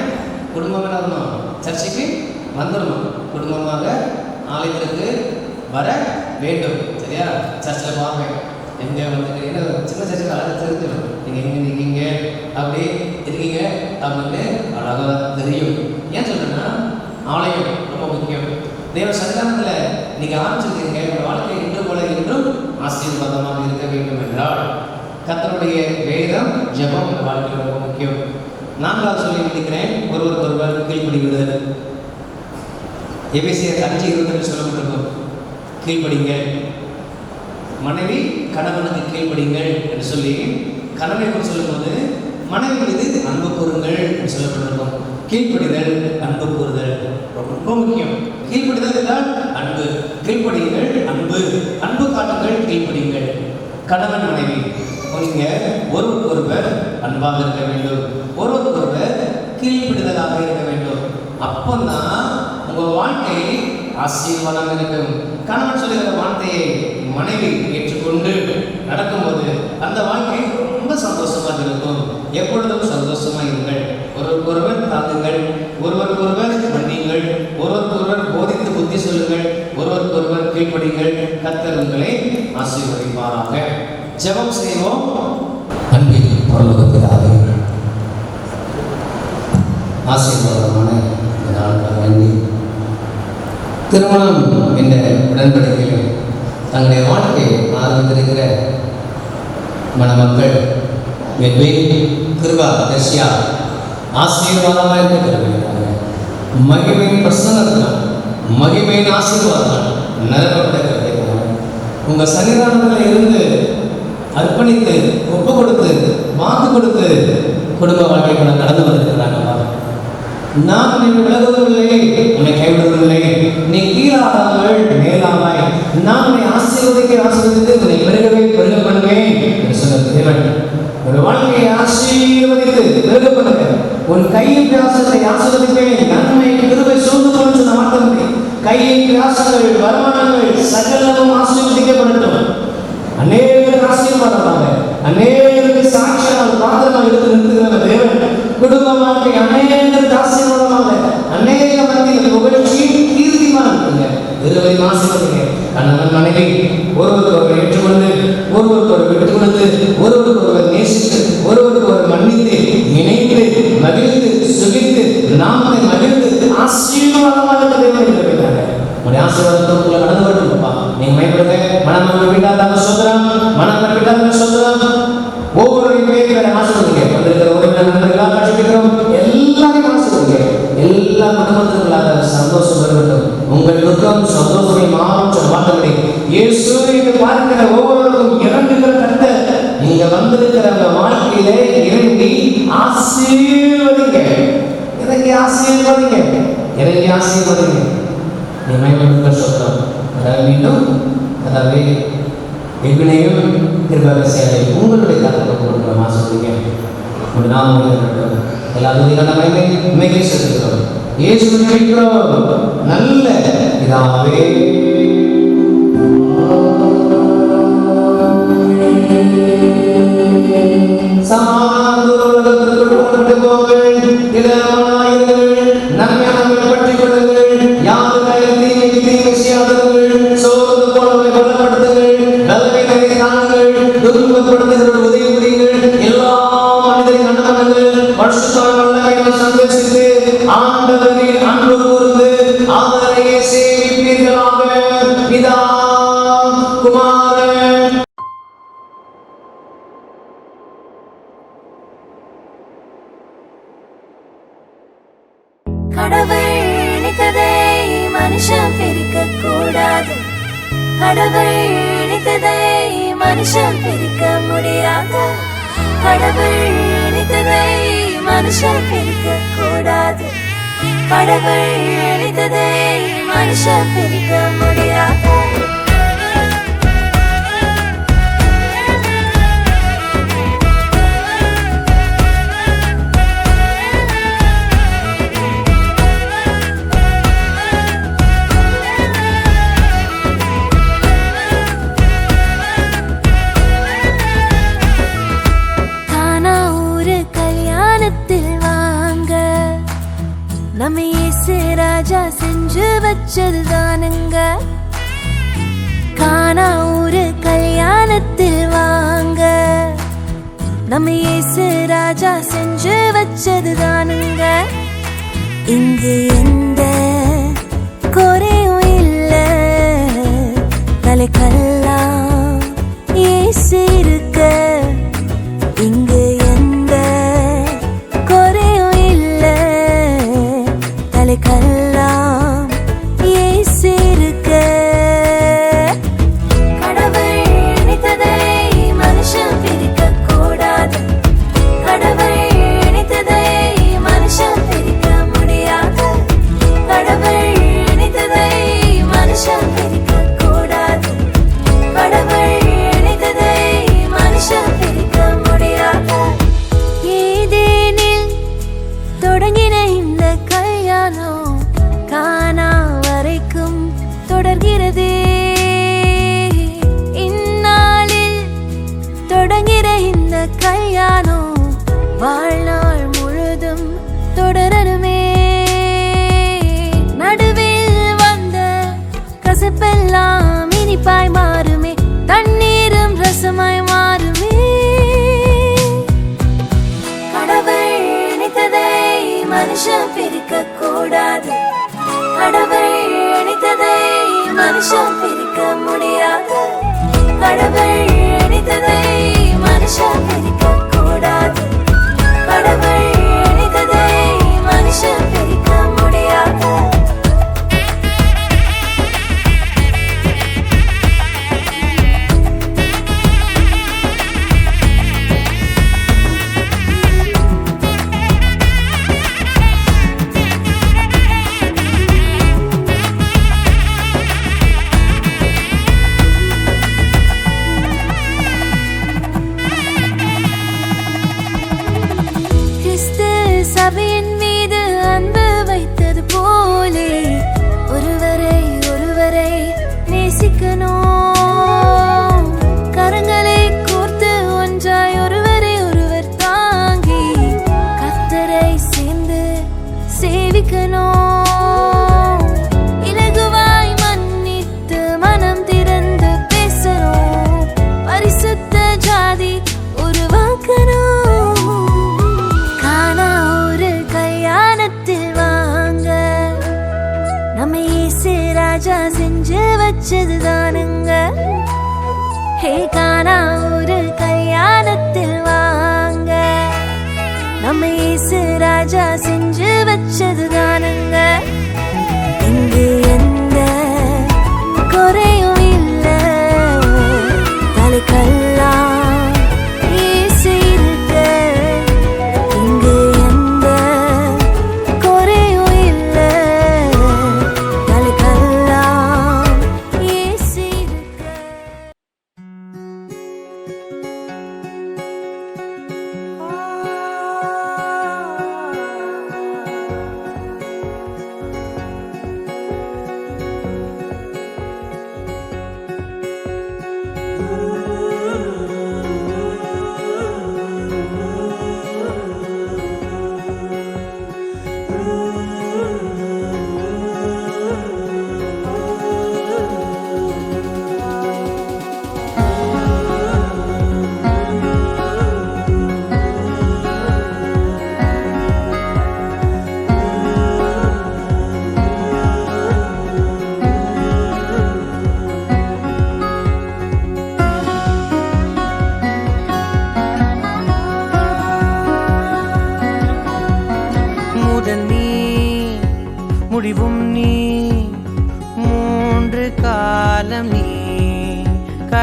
குடும்பம் என்ன வரணும், சர்ச்சைக்கு வந்துடணும். குடும்பமாக ஆலயத்திற்கு வர வேண்டும். சரியா? சர்ச்சில் பார்ப்பேன் எங்கே வந்துக்கிறீங்க, சின்ன சர்ச்சில் அழகாக தெரிஞ்சிடும். நீங்கள் எங்கே இருக்கீங்க, அப்படி இருக்கீங்க அப்படின்னு அழகாக தெரியும். ஏன் சொல்கிறேன்னா ஆலயம் ரொம்ப முக்கியம். தேவ சன்னிதானத்தில் நீங்கள் ஆரம்பிச்சிருக்கீங்க. உங்கள் வாழ்க்கை இன்று போல என்றும் ஆசீர்வாதமாக இருக்க வேண்டும் என்றால் கர்த்தருடைய வேதம் ஜெபம் உங்கள் வாழ்க்கையில் ரொம்ப முக்கியம். நான்காவது சொல்லி முடிக்கிறேன், ஒருவருக்கொருவர் கீழ்ப்படிவிடுதல். எபேசியர் 5:20 சொல்லப்பட்டிருக்கும், கீழ்ப்படிங்கள். மனைவி கணவனுக்கு கீழ்ப்படிங்கள் என்று சொல்லி கணவனை குறித்து சொல்லும்போது மனைவி மீது அன்பு கூறுங்கள் என்று சொல்லப்பட்டிருக்கும். கீழ்ப்படிதல், அன்பு கூறுதல் ரொம்ப முக்கியம். கீழ்ப்படிதல் என்றால் அன்பு, கீழ்ப்படியுங்கள், அன்பு, அன்பு காட்டுங்கள், கீழ்ப்படியுங்கள். கணவன் மனைவி நீங்க ஒருவருக்கொருவர் அன்பாக இருக்க வேண்டும், ஒருவருக்கொருவர் கீழ்ப்படிதலாக இருக்க வேண்டும். அப்போதான் உங்க வாழ்க்கை ஆசீர்வாதம் இருக்கும். கணவன் சொல்லுகிற வார்த்தையை மனைவி ஏற்றுக்கொண்டு நடக்கும்போது அந்த வாழ்க்கை ரொம்ப சந்தோஷமாக இருக்கும். எப்பொழுதும் சந்தோஷமாக இருங்கள். ஒருவருக்கொருவர் தாக்குங்கள், ஒருவருக்கொருவர் மன்னியுங்கள், ஒருவருக்கொருவர் போதித்து புத்தி சொல்லுங்கள், ஒருவருக்கொருவர் கீழ்ப்படியுங்கள். கர்த்தர் உங்களை ஆசீர்வதிப்பாராக. ஜெபம் செய்வோம். அன்பில் பரலோக பிதாவே, ஆசீர்வாதமான இந்த நாளுக்காக நன்றி. திருமணம் என்ற உடன்படிக்கையில் தங்களுடைய வாழ்க்கையை ஆரம்பித்திருக்கிற மணமக்கள் எட்வின், கிருபா, ரஷ்யா ஆசீர்வாதமாக இருக்கிறாங்க. மகிமையின் பிரசன்னத்தினால், மகிமையின் ஆசீர்வாதம் நிரப்பப்பட்டிருக்கிறது. உங்கள் சன்னிதானத்தில் இருந்து அர்ப்பணித்து ஒப்பு கொடுத்து வாக்கு கொடுத்து குடும்ப வாழ்க்கைகளை கடந்து வந்திருக்கிறாங்க. நான் உன்னை விலகுவதில்லை, உன்னை கைவிடுவதில்லை, நீ கீழாதாமல் மேலாவாய், நான் உன்னை ஆசீர்வதித்து உன்னை பெருகவே பெருக பண்ணுவேன் என்று சொன்ன தேவன் ஒரு வாழ்க்கையை ஆசீர்வதித்து பெருக பண்ணுங்க. உன் கையின் பிரயாசத்தை ஆசீர்வதிப்பேன், நன்மை கிருபை சூழ்ந்து கொண்டு சொன்ன வார்த்தை. கையின் பிரயாசங்கள், வருமானங்கள் சகலமும் ஆசீர்வதிக்கப்படட்டும். அநேகருக்கு ஆசீர்வாதமாக, அநேகருக்கு சாட்சியாக பாத்திரமாக எடுத்து நிறுத்துகிற தேவன் குடும்ப வாழ்க்கை அநேகருக்கு ஆசீர்வாதமாக, அநேக மத்தியில் புகழ்ச்சி கீர்த்திமாக இருக்குங்க. இருவரையும் ஆசீர்வதிங்க. கணவன் மனைவி ஒருவருக்கொருவர் ஏற்றுக்கொண்டு, ஒருவருக்கொருவர் விட்டு கொடுத்து, ஒருவருக்கொருவர் நேசித்து, ஒருவருக்கொருவர் மன்னித்து, இணைந்து, மகிழ்ந்து, சுகித்து, நாமத்தை மகிழ்ந்து ஆசீர்வாதமாக தேவன் உடைய ஆசீர்வாதத்துக்குள்ள கடந்து வரணும்ப்பா. நீங்க பயப்படுங்க. மனம் விட்டாதாங்க சொல்றோம், மனம் விட்டாதாங்க சொல்றோம். ஒவ்வொரு பேரை ஆசீர்வதிங்க. வந்திருக்கிற உறவினர் நண்பர்களாக கற்றுக்கிறோம், எல்லாரையும் ஆசீர்வதிங்க. எல்லா குடும்பத்திற்குள்ளாக சந்தோஷம் வரட்டும். உங்கள் துக்கம் சந்தோஷமே மாறும் வார்த்தை. இயேசுவை பார்க்கிற ஒவ்வொருவருக்கும் இறங்குகிற கர்த்தர் நீங்க வந்திருக்கிற அந்த வாழ்க்கையிலே இறங்கி ஆசீர்வதிங்க. இறங்கி ஆசீர்வதிங்க, இறங்கி ஆசீர்வதிங்க. நினைவுள்ள சொல்றோம். மீண்டும் அதாவது எங்களையும் திருப்பரசியாலை உங்களுடைய காலத்தில் கொடுக்குற மாசத்துக்கு ஒரு நாம எல்லாரும் மிக செலுத்துகிறோம். இயேசு நினைக்கிறோம் நல்ல இதாவே ஆண்டவரின் அன்பு கூர்ந்து அவரையே சேவிப்பீர்களாக. கடவுள் இணைத்ததை மனுஷன் பிரிக்க முடியாது. கடவுள் இணைத்ததை மனுஷன் பிரிக்க கூடாது. கடவுள் இணைத்ததை மனுஷன் பிரிக்க முடியாது. நம்ம இயேசு ராஜா செஞ்சு வச்சதுதானுங்க. கானா ஊரு கல்யாணத்தில் வாங்க, நம்ம இயேசு ராஜா செஞ்சு வச்சதுதானுங்க. இங்கு எந்த குறையும் இல்ல, தலைக்கெல்லாம் இயேசு இருக்க. இங்கு எந்த குறையும் இல்ல, தலைக்கெல்லாம் இயேசு இருக்க. கடவுள் இணைத்ததை மனுஷன் பிரிக்க கூடாது. கடவுள் இணைத்ததை மனுஷன் பிரிக்க முடியாது. கடவுள் இணைத்ததை மனுஷன் பிரிக்க கூடாது. கடவுள் இணைத்ததை மனுஷன் பிரிக்க முடியாது. ஏதேனில் தொடங்கின இந்த கல்யாணம் கானா வரைக்கும் தொடர்கிறதே. இந்நாளில் தொடங்கிற இந்த கல்யாணம் வாழ்நாள் முழுதும் தொடரணுமே. நடுவில் வந்த கசப்பெல்லாம் இனிப்பாய் மாறுமே, தண்ணீரும் ரசமாய் மாறுமே. கடவுள் இணைத்ததை மனுஷன் பிரிக்க கூடாது. கடவுள் இணைத்ததை மனுஷன் பிரிக்க முடியாது. கடவுள் இணைத்ததை மனுஷன் பிரிக்க கூடாது. கடவுள் இணைத்ததை மனுஷன் பிரிக்க முடியாது. சபையின் மீது அன்பு வைத்தது போலே ஒருவரை ஒருவரை நேசிக்கணும். கரங்களை கோர்த்து ஒன்றாய் ஒருவரை ஒருவர் தாங்கி கர்த்தரை சேர்ந்து சேவிக்கணும். இலகுவாய் மன்னித்து மனம் திறந்து பேசணும். பரிசுத்த ஜாதி உருவாக்கணும். நம்ம இயேசு ராஜா செஞ்சு வச்சதுதானுங்க. ஹே கானா ஒரு கல்யாணத்தில் வாங்க, நம்ம இயேசு ராஜா செஞ்சு வச்சதுதானுங்க. இங்கு எந்த குறையும் இல்ல, தலைக்கெல்லாம் இயேசு இருக்க. இங்கு எந்த குறையும் இல்ல, தலைக்கெல்லாம் இயேசு இருக்க.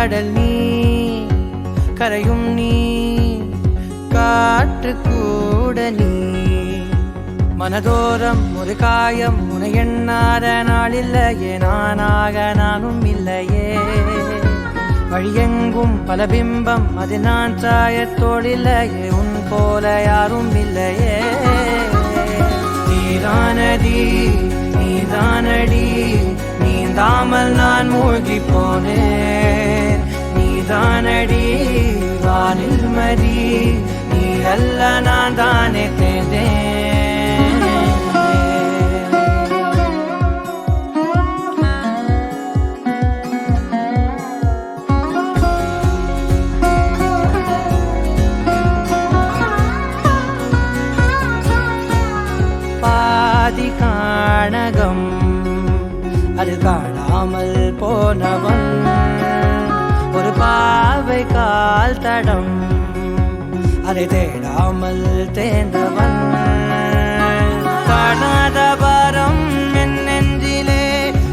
கடல் நீ கரையும் நீ காற்று கூட நீ மனதோரம் ஒரு காயம் உன எண்ணாத நாள் இல்லையே நானாக நானும் இல்லையே வழியெங்கும் பல பிம்பம் அது நான் சாயத்தோடில்லையே உன் போல யாரும் இல்லையே நீதானடி நீதானடி நீந்தாமல் நான் மூழ்கி போனேன் நீதானடி வானில் மதி நீ அல்ல நான் தானே தேர்ந்தேன் பாதி காணகம் அது காணாமல் போனவன் ஒரு பாவை கால் தடம் அதை தேடாமல் தேர்ந்தவன் காணாத பாரம் என் நெஞ்சிலே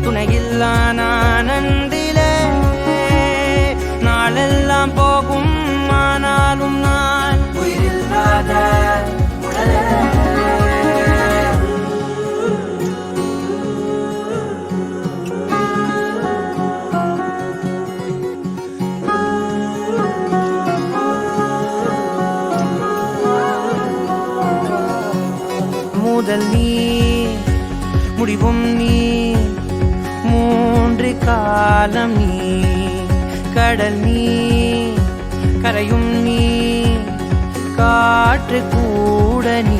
துணையில்லா நானந்திலே நாளெல்லாம் போகும் ஆனாலும் நான் உயிரில்லாத உடலே முதல் நீ முடிவும் நீ மூன்று காலம் நீ கடல் நீ கரையும் நீ காற்று கூட நீ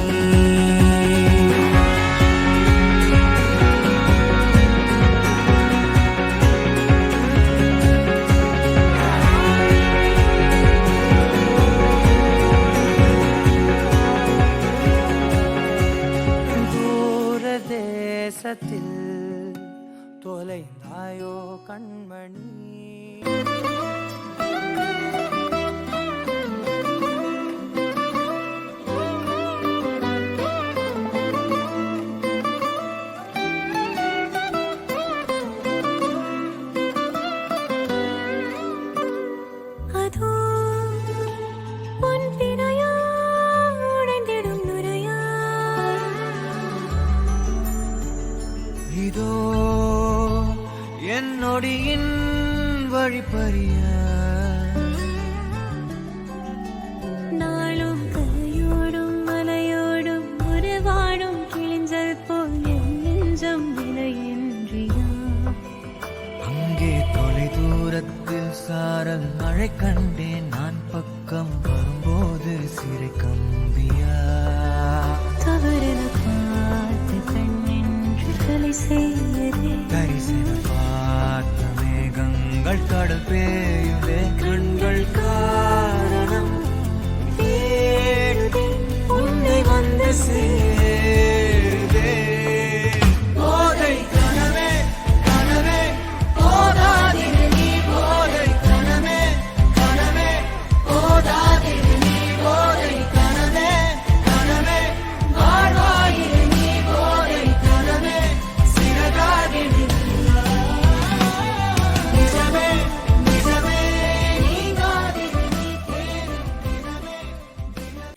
தேசத்தில் தொலைந்தாயோ கண்மணி இதோ என்னொடியின் வழிப்பறிய நாளும் கரையோடும் மலையோடும் உருவாடும் கிழிஞ்சல் போல் என் நெஞ்சம் விலையின்றியா அங்கே தொலை தூரத்தில் சாரல் மழை கண்டேன் நான் பக்கம் வரும்போது சிறை கம்பியா தவறென பார்த்து கண்ணென்று கலை செய்யதே தரிசன பார்த்த மேகங்கள் கடல் பேயுதே கண்கள் காரணம் தேடுதே உன்னை வந்து சேருதே போதை கனவே கனவே போதாதிரு நீ போதை கனவே கனவே போதாதிரு நீ போதை கனவே கனவே வாழ்வாயிரு நீ போதை கனவே சிறகாதிரு நிஜமே நிஜமே நீங்காதிரு நீ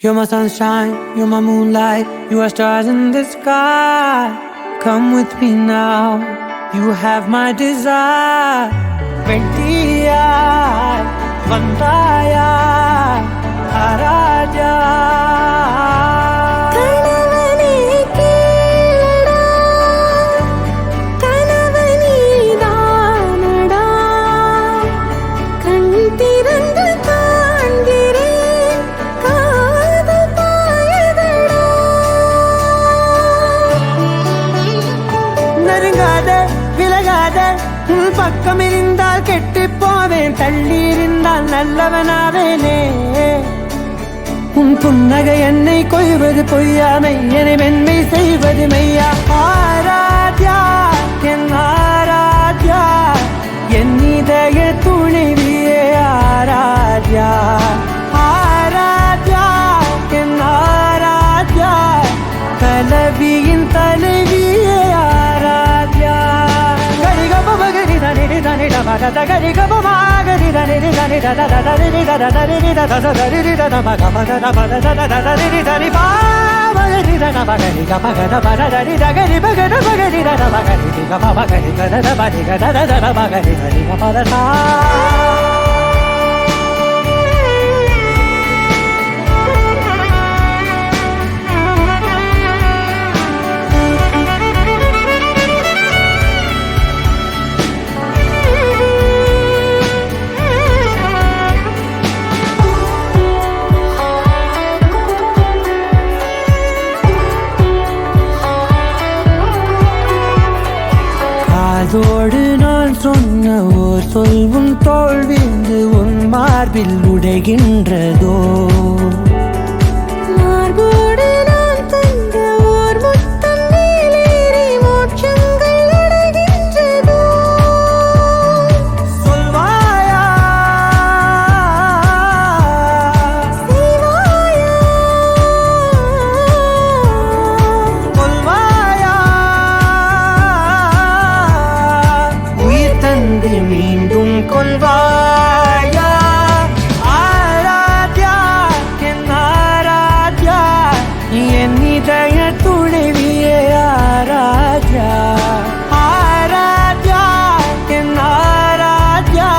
You're my sunshine, you're my moonlight, you are stars in the sky. Come with me now, you have my desire. Vendiya, Vandaya, Araja. கணவனே கேளடா கணவனே தானடா கண் திறந்து காண்கிறேன் காதல் பாயதடா நெருங்காத விலகாத உன் பக்கம் இருந்தால் கெட்டுப் போவேன் தள்ளி இருந்தால் நல்லவனாவேனே உன் புன்னகை என்னை கொய்வது பொய்யாமை என்னை மென்மை செய்வது மெய்யா ஆராத்யா என் ஆராத்யா என் இதய துணைவியே ஆராத்யா ஆராத்யா என் ஆராத்யா தலைவியின் தலைவியே ஆராத்யா கரிகப பகரி தனி தனி டப அதோடு நான் சொன்ன ஓர் சொல்வும் தோல்விந்து உன் மார்பில் உடைகின்றதோ மார்போடு நான் தந்த ஓர் முத்தம் மேலேறி மோட்சங்கள் அடைகின்றதோ சொல்வாயா செய்வாயா சொல்வாயா உயிர் தந்து மீண்டும் கொள்வாயா ஆராத்யா என் ஆராத்யா என் இதய துணைவியே ஆராத்யா ஆராத்யா என் ஆராத்யா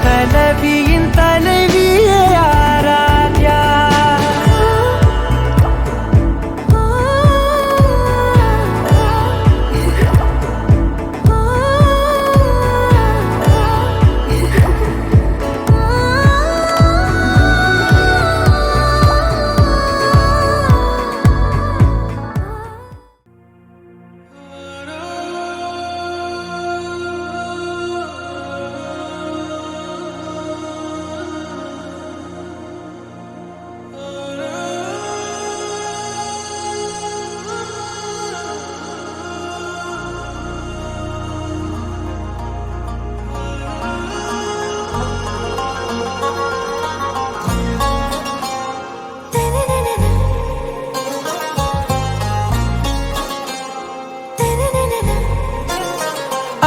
தலைவியின் தலைவியே ஆராத்யா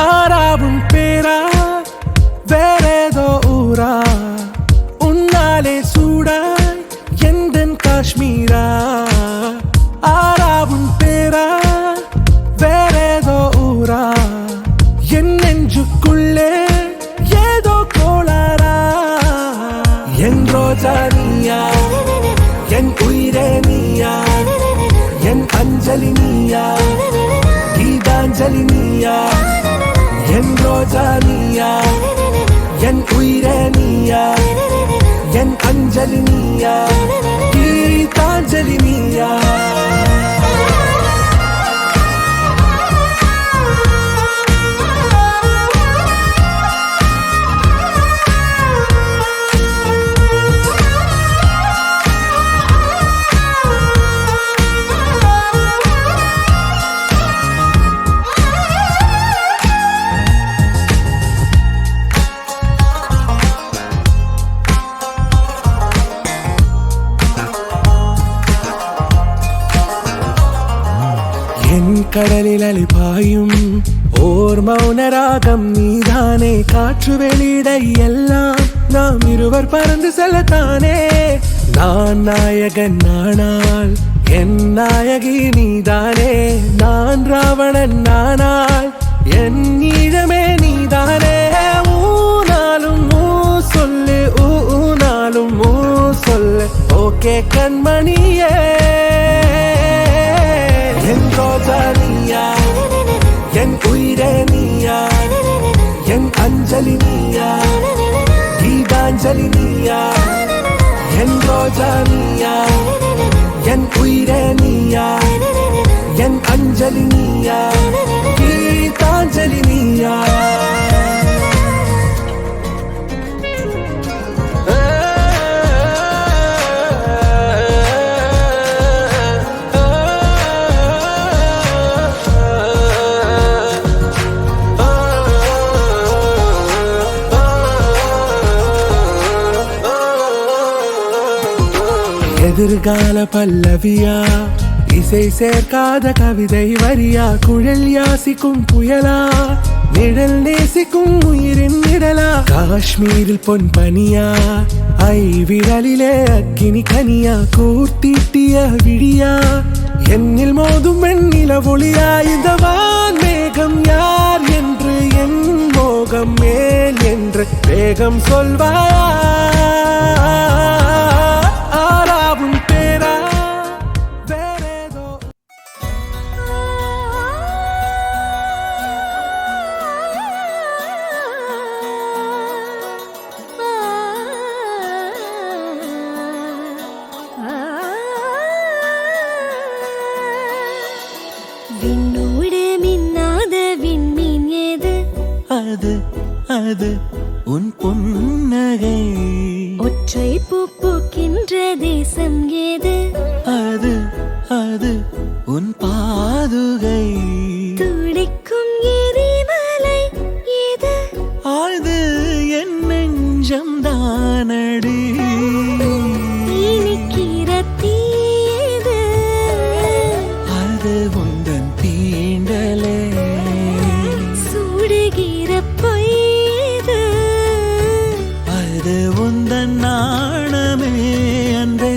ஆராவும் பேரா வேறேதோ ஊரா உன்னாலே சூடாய் எந்தன் காஷ்மீரா ஆராவும் பேரா வேறேதோ ஊரா என் நெஞ்சுக்குள்ளே ஏதோ கோளாரா என் ரோஜா நீயா என் உயிரே நீயா என் அஞ்சலி நீயா கீதாஞ்சலி நீயா என் ரோஜா நீயா என் உயிரே நீயா என் அஞ்சலி நீயா கீதாஞ்சலி நீயா என் கடலில் அலிபாயும் ஓர் மௌனராகம் நீதானே காற்று வெளியிட எல்லாம் நாம் இருவர் பறந்து செல்லத்தானே நான் நாயகன் நானால் என் நாயகி நீதானே நான் ராவணன் நானால் என் ஈழமே நீதானே ஊனாலும் ஊ சொல்லு ஊனாலும் ஊ சொல்லு ஓகே கண்மணியே என் ரோஜா நீயா என் உயிரே நீயா என் அஞ்சலி நீயா கீதாஞ்சலி நீயா என் ரோஜா நீயா என் உயிரே நீயா என் அஞ்சலி நீயா கீதாஞ்சலி நீயா எதிர்கால பல்லவியா இசை சேர்க்காத கவிதை வரியா குழல் யாசிக்கும் புயலா நிழல் நேசிக்கும் உயிரின் நிழலா காஷ்மீரில் பொன் பனியா ஐ விரலிலே அக்கினி கனியா கூட்டிட்டிய விழியா என்னில் மோதும் வெண்ணில ஒளியா இந்த வான் மேகம் யார் என்று என் மோகம் மேல் என்று வேகம் சொல்வாயா ஆராவும் பேரா வேறேதோ விண்ணோடு மின்னாத விண்மீன் ஏது அது அது உன் புன்னகை ஒற்றை பூ பூக்கின்ற தேசம் ஏது அது அது உன் பாதுகை துடிக்கும் எரிமலை ஏது அது என் நெஞ்சம் தானடி இனிக்கிற தீது அது உந்தன் தீண்டலே சுடுகிற பொய்து அது உந்தன் நாணமே அன்பே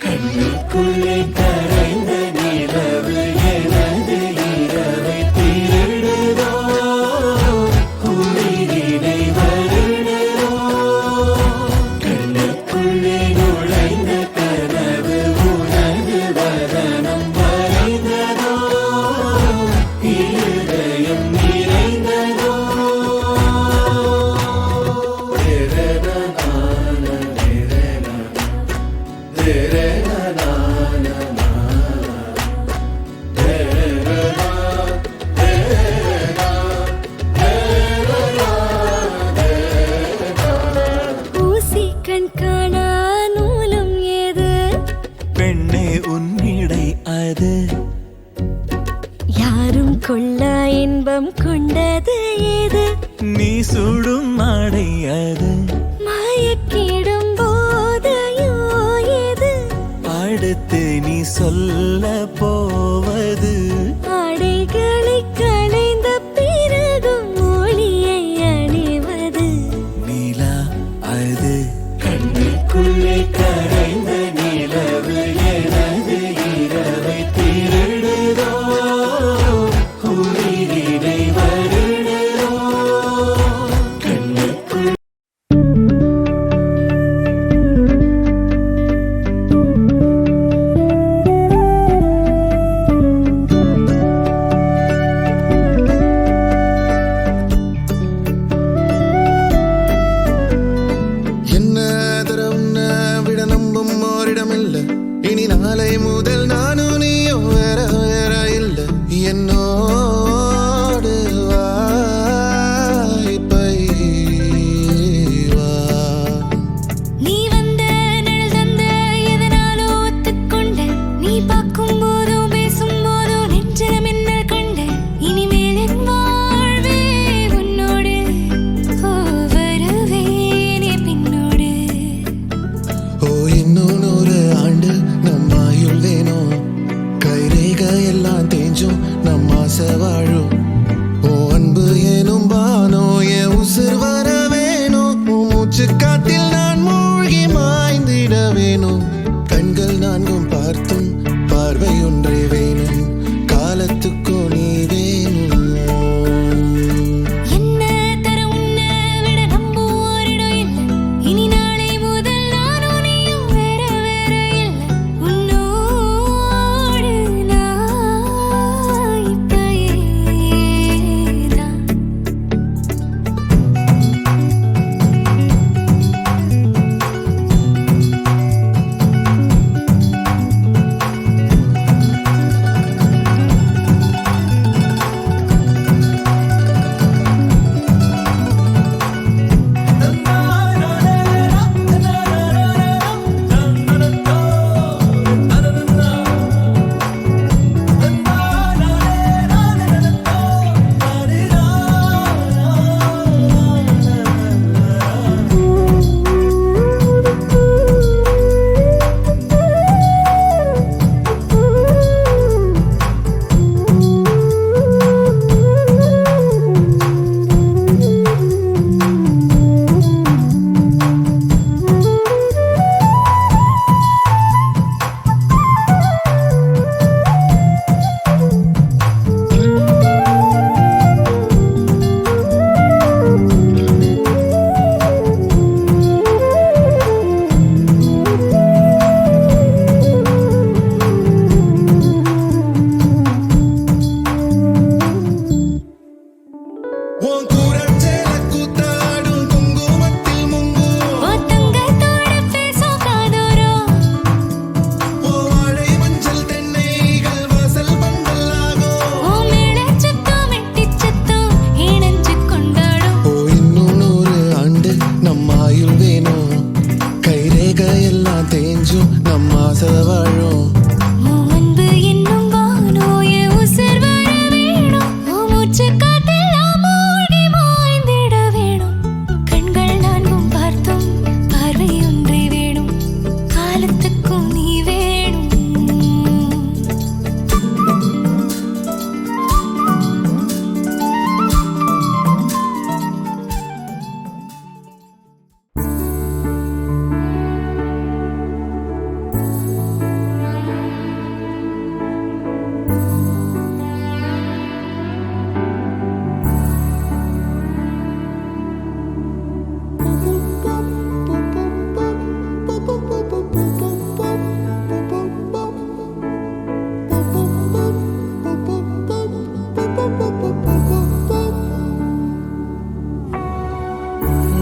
கண்ணுக்குள்ளே கரைந்த நிலவு எனது இரவை திருடுதோ உயிரினை வருடுதோ கண்ணுக்குள்ளே நுழைந்த கனவு உனது வதனம் வரைந்ததோ இருதயம் நிறைந்ததோ ஊசி கண் காணா நூலும் ஏது பெண்ணே உன்னிடை அது யாரும் கொள்ளா இன்பம் கொண்டது ஏது நீ சுடும் மாடை அது மயக்கிடும் போதையோ ஏது அடுத்து நீ சொல்ல போவது ஆடைகளை களைந்த பிறகும் ஒளியை அணிவது நிலா அது கண்ணுக்குள்ளே கரைந்த நிலவு எனது இரவை திருடுதோ உயிரினை வருடுதோ கண்ணுக்குள் என்ன தர உன்னை விட நம்பும் ஓரிடமில்ல இனி நாளை முதல் நானும் நீயும் வேற வேற இல்ல என்னோடு வாய்ப்பை வா நீ வந்த நிழல் தந்த எதனாலோ ஒத்துக்கொண்ட நீ பார்க்கும் போதோ பேசும் போதோ நெஞ்சில மின்னல் கண்ட இனிமேல் என் வாழ்வே உன்னோடு ஓ வருவேனே பின்னோடு ஓ இன்னும் 100 ஆண்டு நம் ஆயுள் வேணும் கைரேக எல்லாம் தேஞ்சும் நம் ஆசை வாழும் ஓ அன்பு ஏனும் பானோ என் உசிர் வர வேணும் உன் மூச்சு காத்தில் நான் மூழ்கி மாய்ந்திட வேணும் கண்கள் நான்கும் பார்த்தும் பார்வை ஒன்றே வேணும் காலத்துக்கும் நீ வேணும் என்ன தர உன்னை விட நம்பும் ஓரிடம் இல்லை இனி நாளை முதல் நானும் நீயும் வேற வேற இல்லை உன்னோடு நான் இப்பயேதான் கைரேக எல்லாம் தேஞ்சும் நம்ம ஆசை வாழும். உன் அன்பு என்னும் வானோய உசிர் வர வேணும். உன் மூச்சு காத்தெல்லாம் மூழ்கி மாய்ந்திட வேணும். கண்கள் நான்கும் பார்த்தும் பார்வை ஒன்றே வேணும். காலத்துக்கும் நீ வேணும்.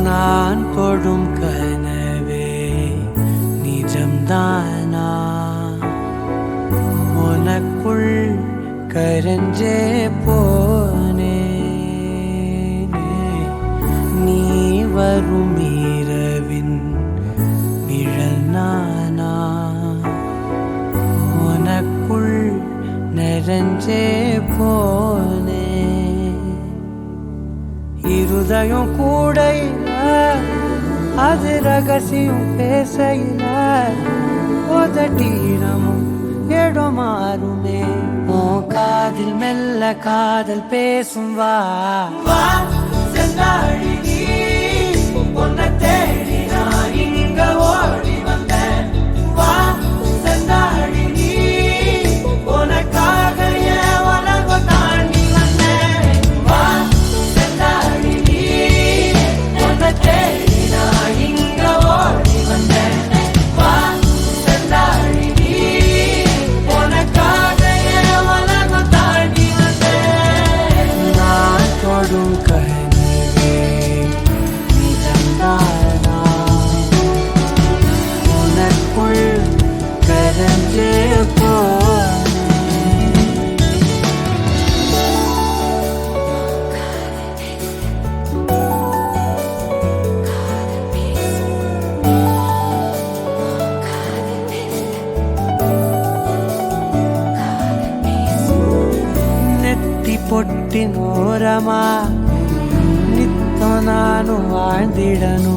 நான் தொடும் கனவே நிஜம்தானா? உனக்குள் கரஞ்சே போனே. நீ வரும் இரவின் நிழல் நானா? உனக்குள் நிறைஞ்சே போனே. இருதயம் கூடையில அது ரகசியம் பேசையில உதட்டீரமும் இடம் மாறுமே. உன் காதில் மெல்ல காதல் பேசும். வா வா செந்தாழி நீ, உன்னை தேடி நான் இங்க ஓடி வந்தேன். வா செந்தாழி நீ, உனக்காக என் உலகம் தாண்டி வந்தேன். வா செந்தாழி நீ, உன்னை தேடி நான் இங்க ஓடி வந்தேன். வா செந்தாழி நீ, உனக்காக என் உலகம் தாண்டி வந்தேன். நான் தொடும் கனவே நிஜம்தானா? உனக்குள் கரஞ்சே போனே. ನೆತ್ತಿ ಪೊಟ್ಟಿನೋರಮ ನಿತ್ತ ನಾನು வாழ்ந்திடನು.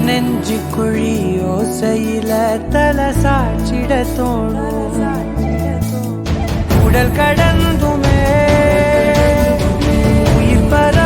நெஞ்சு குழி ஓசையில தலை சாட்சிட தோணும். உடல் கடந்துமே உயிர் பர